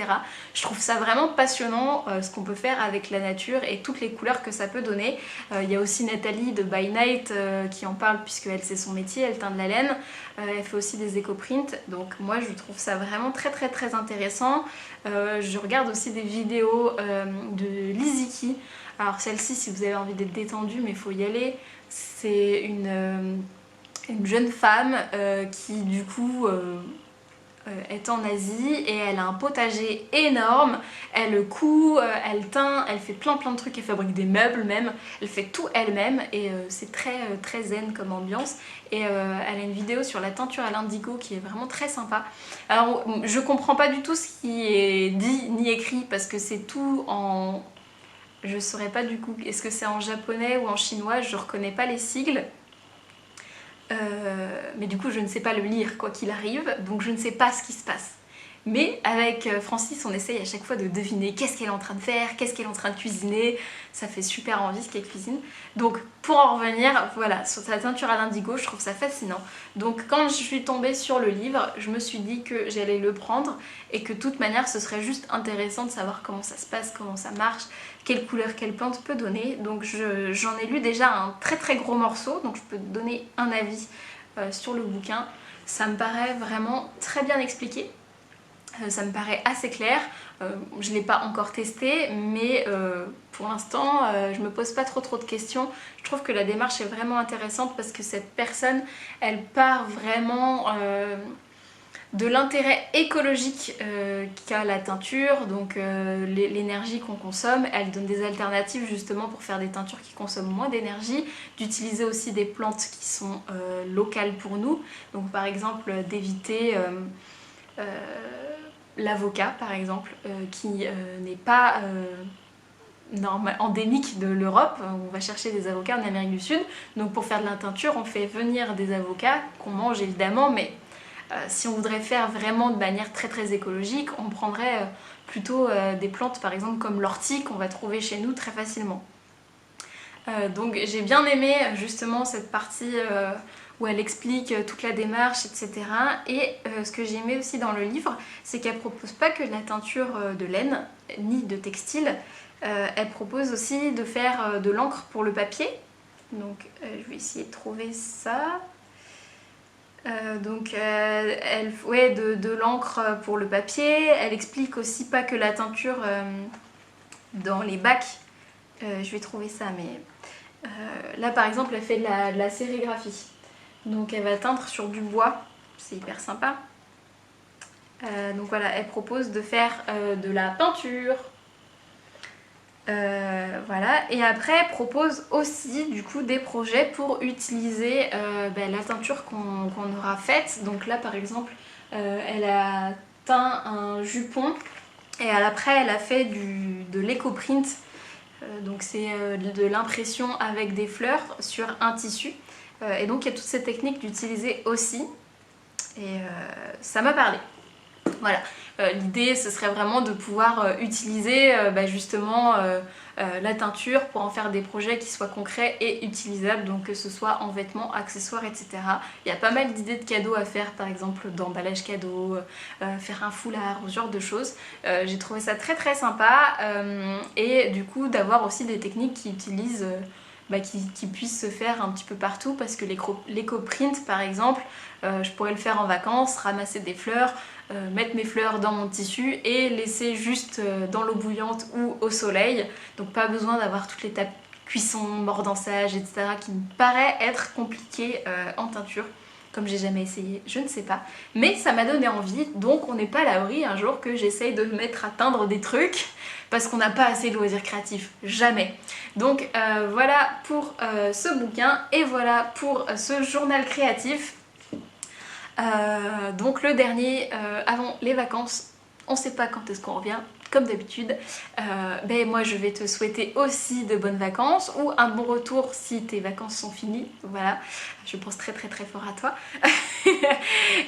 Je trouve ça vraiment passionnant ce qu'on peut faire avec la nature et toutes les couleurs que ça peut donner. Il y a aussi Nathalie de By Night qui en parle puisque elle c'est son métier, elle teint de la laine, elle fait aussi des éco-prints, donc moi je trouve ça vraiment très très très intéressant. Je regarde aussi des vidéos de Liziki. Alors celle-ci, si vous avez envie d'être détendu, mais il faut y aller, c'est une jeune femme qui du coup est en Asie et elle a un potager énorme, elle coud, elle teint, elle fait plein de trucs, elle fabrique des meubles même, elle fait tout elle-même et c'est très zen comme ambiance. Et elle a une vidéo sur la teinture à l'indigo qui est vraiment très sympa. Alors je comprends pas du tout ce qui est dit ni écrit parce que c'est tout en... Je saurais pas du coup, est-ce que c'est en japonais ou en chinois, je reconnais pas les sigles. Mais du coup je ne sais pas le lire quoi qu'il arrive, donc je ne sais pas ce qui se passe. Mais avec Francis on essaye à chaque fois de deviner qu'est-ce qu'elle est en train de faire, qu'est-ce qu'elle est en train de cuisiner, ça fait super envie ce qu'elle cuisine. Donc pour en revenir, voilà, sur sa teinture à l'indigo, je trouve ça fascinant. Donc quand je suis tombée sur le livre, je me suis dit que j'allais le prendre et que de toute manière ce serait juste intéressant de savoir comment ça se passe, comment ça marche, quelle couleur quelle plante peut donner. Donc j'en ai lu déjà un très gros morceau, donc je peux te donner un avis sur le bouquin. Ça me paraît vraiment très bien expliqué. Ça me paraît assez clair, je ne l'ai pas encore testé, mais pour l'instant je me pose pas trop de questions. Je trouve que la démarche est vraiment intéressante parce que cette personne, elle part vraiment de l'intérêt écologique qu'a la teinture, donc l'énergie qu'on consomme. Elle donne des alternatives justement pour faire des teintures qui consomment moins d'énergie, d'utiliser aussi des plantes qui sont locales pour nous, donc par exemple d'éviter l'avocat par exemple, qui n'est pas endémique de l'Europe. On va chercher des avocats en Amérique du Sud. Donc pour faire de la teinture, on fait venir des avocats qu'on mange évidemment, mais si on voudrait faire vraiment de manière très très écologique, on prendrait plutôt des plantes par exemple comme l'ortie qu'on va trouver chez nous très facilement. Donc j'ai bien aimé justement cette partie où elle explique toute la démarche, etc. Et ce que j'ai aimé aussi dans le livre, c'est qu'elle propose pas que de la teinture de laine, ni de textile. Elle propose aussi de faire de l'encre pour le papier. Donc je vais essayer de trouver ça. De l'encre pour le papier. Elle explique aussi pas que la teinture dans les bacs. Je vais trouver ça, mais là par exemple elle fait de la sérigraphie. Donc elle va teindre sur du bois, c'est hyper sympa. Donc voilà, elle propose de faire de la peinture. Voilà, et après elle propose aussi du coup des projets pour utiliser la teinture qu'on aura faite. Donc là par exemple elle a teint un jupon et après elle a fait de l'éco-print. Donc c'est de l'impression avec des fleurs sur un tissu. Et donc il y a toute cette technique d'utiliser aussi. Et ça m'a parlé. Voilà, l'idée ce serait vraiment de pouvoir utiliser justement la teinture pour en faire des projets qui soient concrets et utilisables, donc que ce soit en vêtements, accessoires, etc. Il y a pas mal d'idées de cadeaux à faire, par exemple d'emballage cadeau, faire un foulard, ce genre de choses. J'ai trouvé ça très très sympa et du coup d'avoir aussi des techniques qui utilisent... qui puissent se faire un petit peu partout, parce que l'éco-print par exemple, je pourrais le faire en vacances, ramasser des fleurs, mettre mes fleurs dans mon tissu et laisser juste dans l'eau bouillante ou au soleil. Donc pas besoin d'avoir toutes les étapes cuisson, mordançage, etc. qui me paraît être compliqué en teinture. Comme j'ai jamais essayé, je ne sais pas. Mais ça m'a donné envie, donc on n'est pas à l'abri un jour que j'essaye de me mettre à teindre des trucs parce qu'on n'a pas assez de loisirs créatifs. Jamais. Donc voilà pour ce bouquin et voilà pour ce journal créatif. Donc le dernier avant les vacances. On sait pas quand est-ce qu'on revient, comme d'habitude. Moi je vais te souhaiter aussi de bonnes vacances ou un bon retour si tes vacances sont finies. Voilà, je pense très très très fort à toi.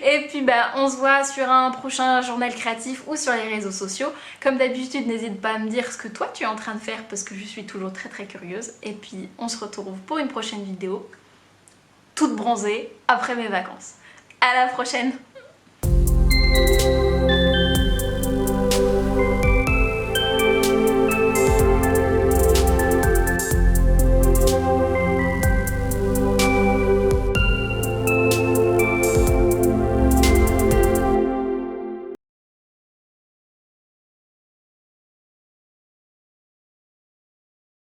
Et puis on se voit sur un prochain journal créatif ou sur les réseaux sociaux. Comme d'habitude, n'hésite pas à me dire ce que toi tu es en train de faire parce que je suis toujours très très curieuse. Et puis on se retrouve pour une prochaine vidéo, toute bronzée après mes vacances. À la prochaine!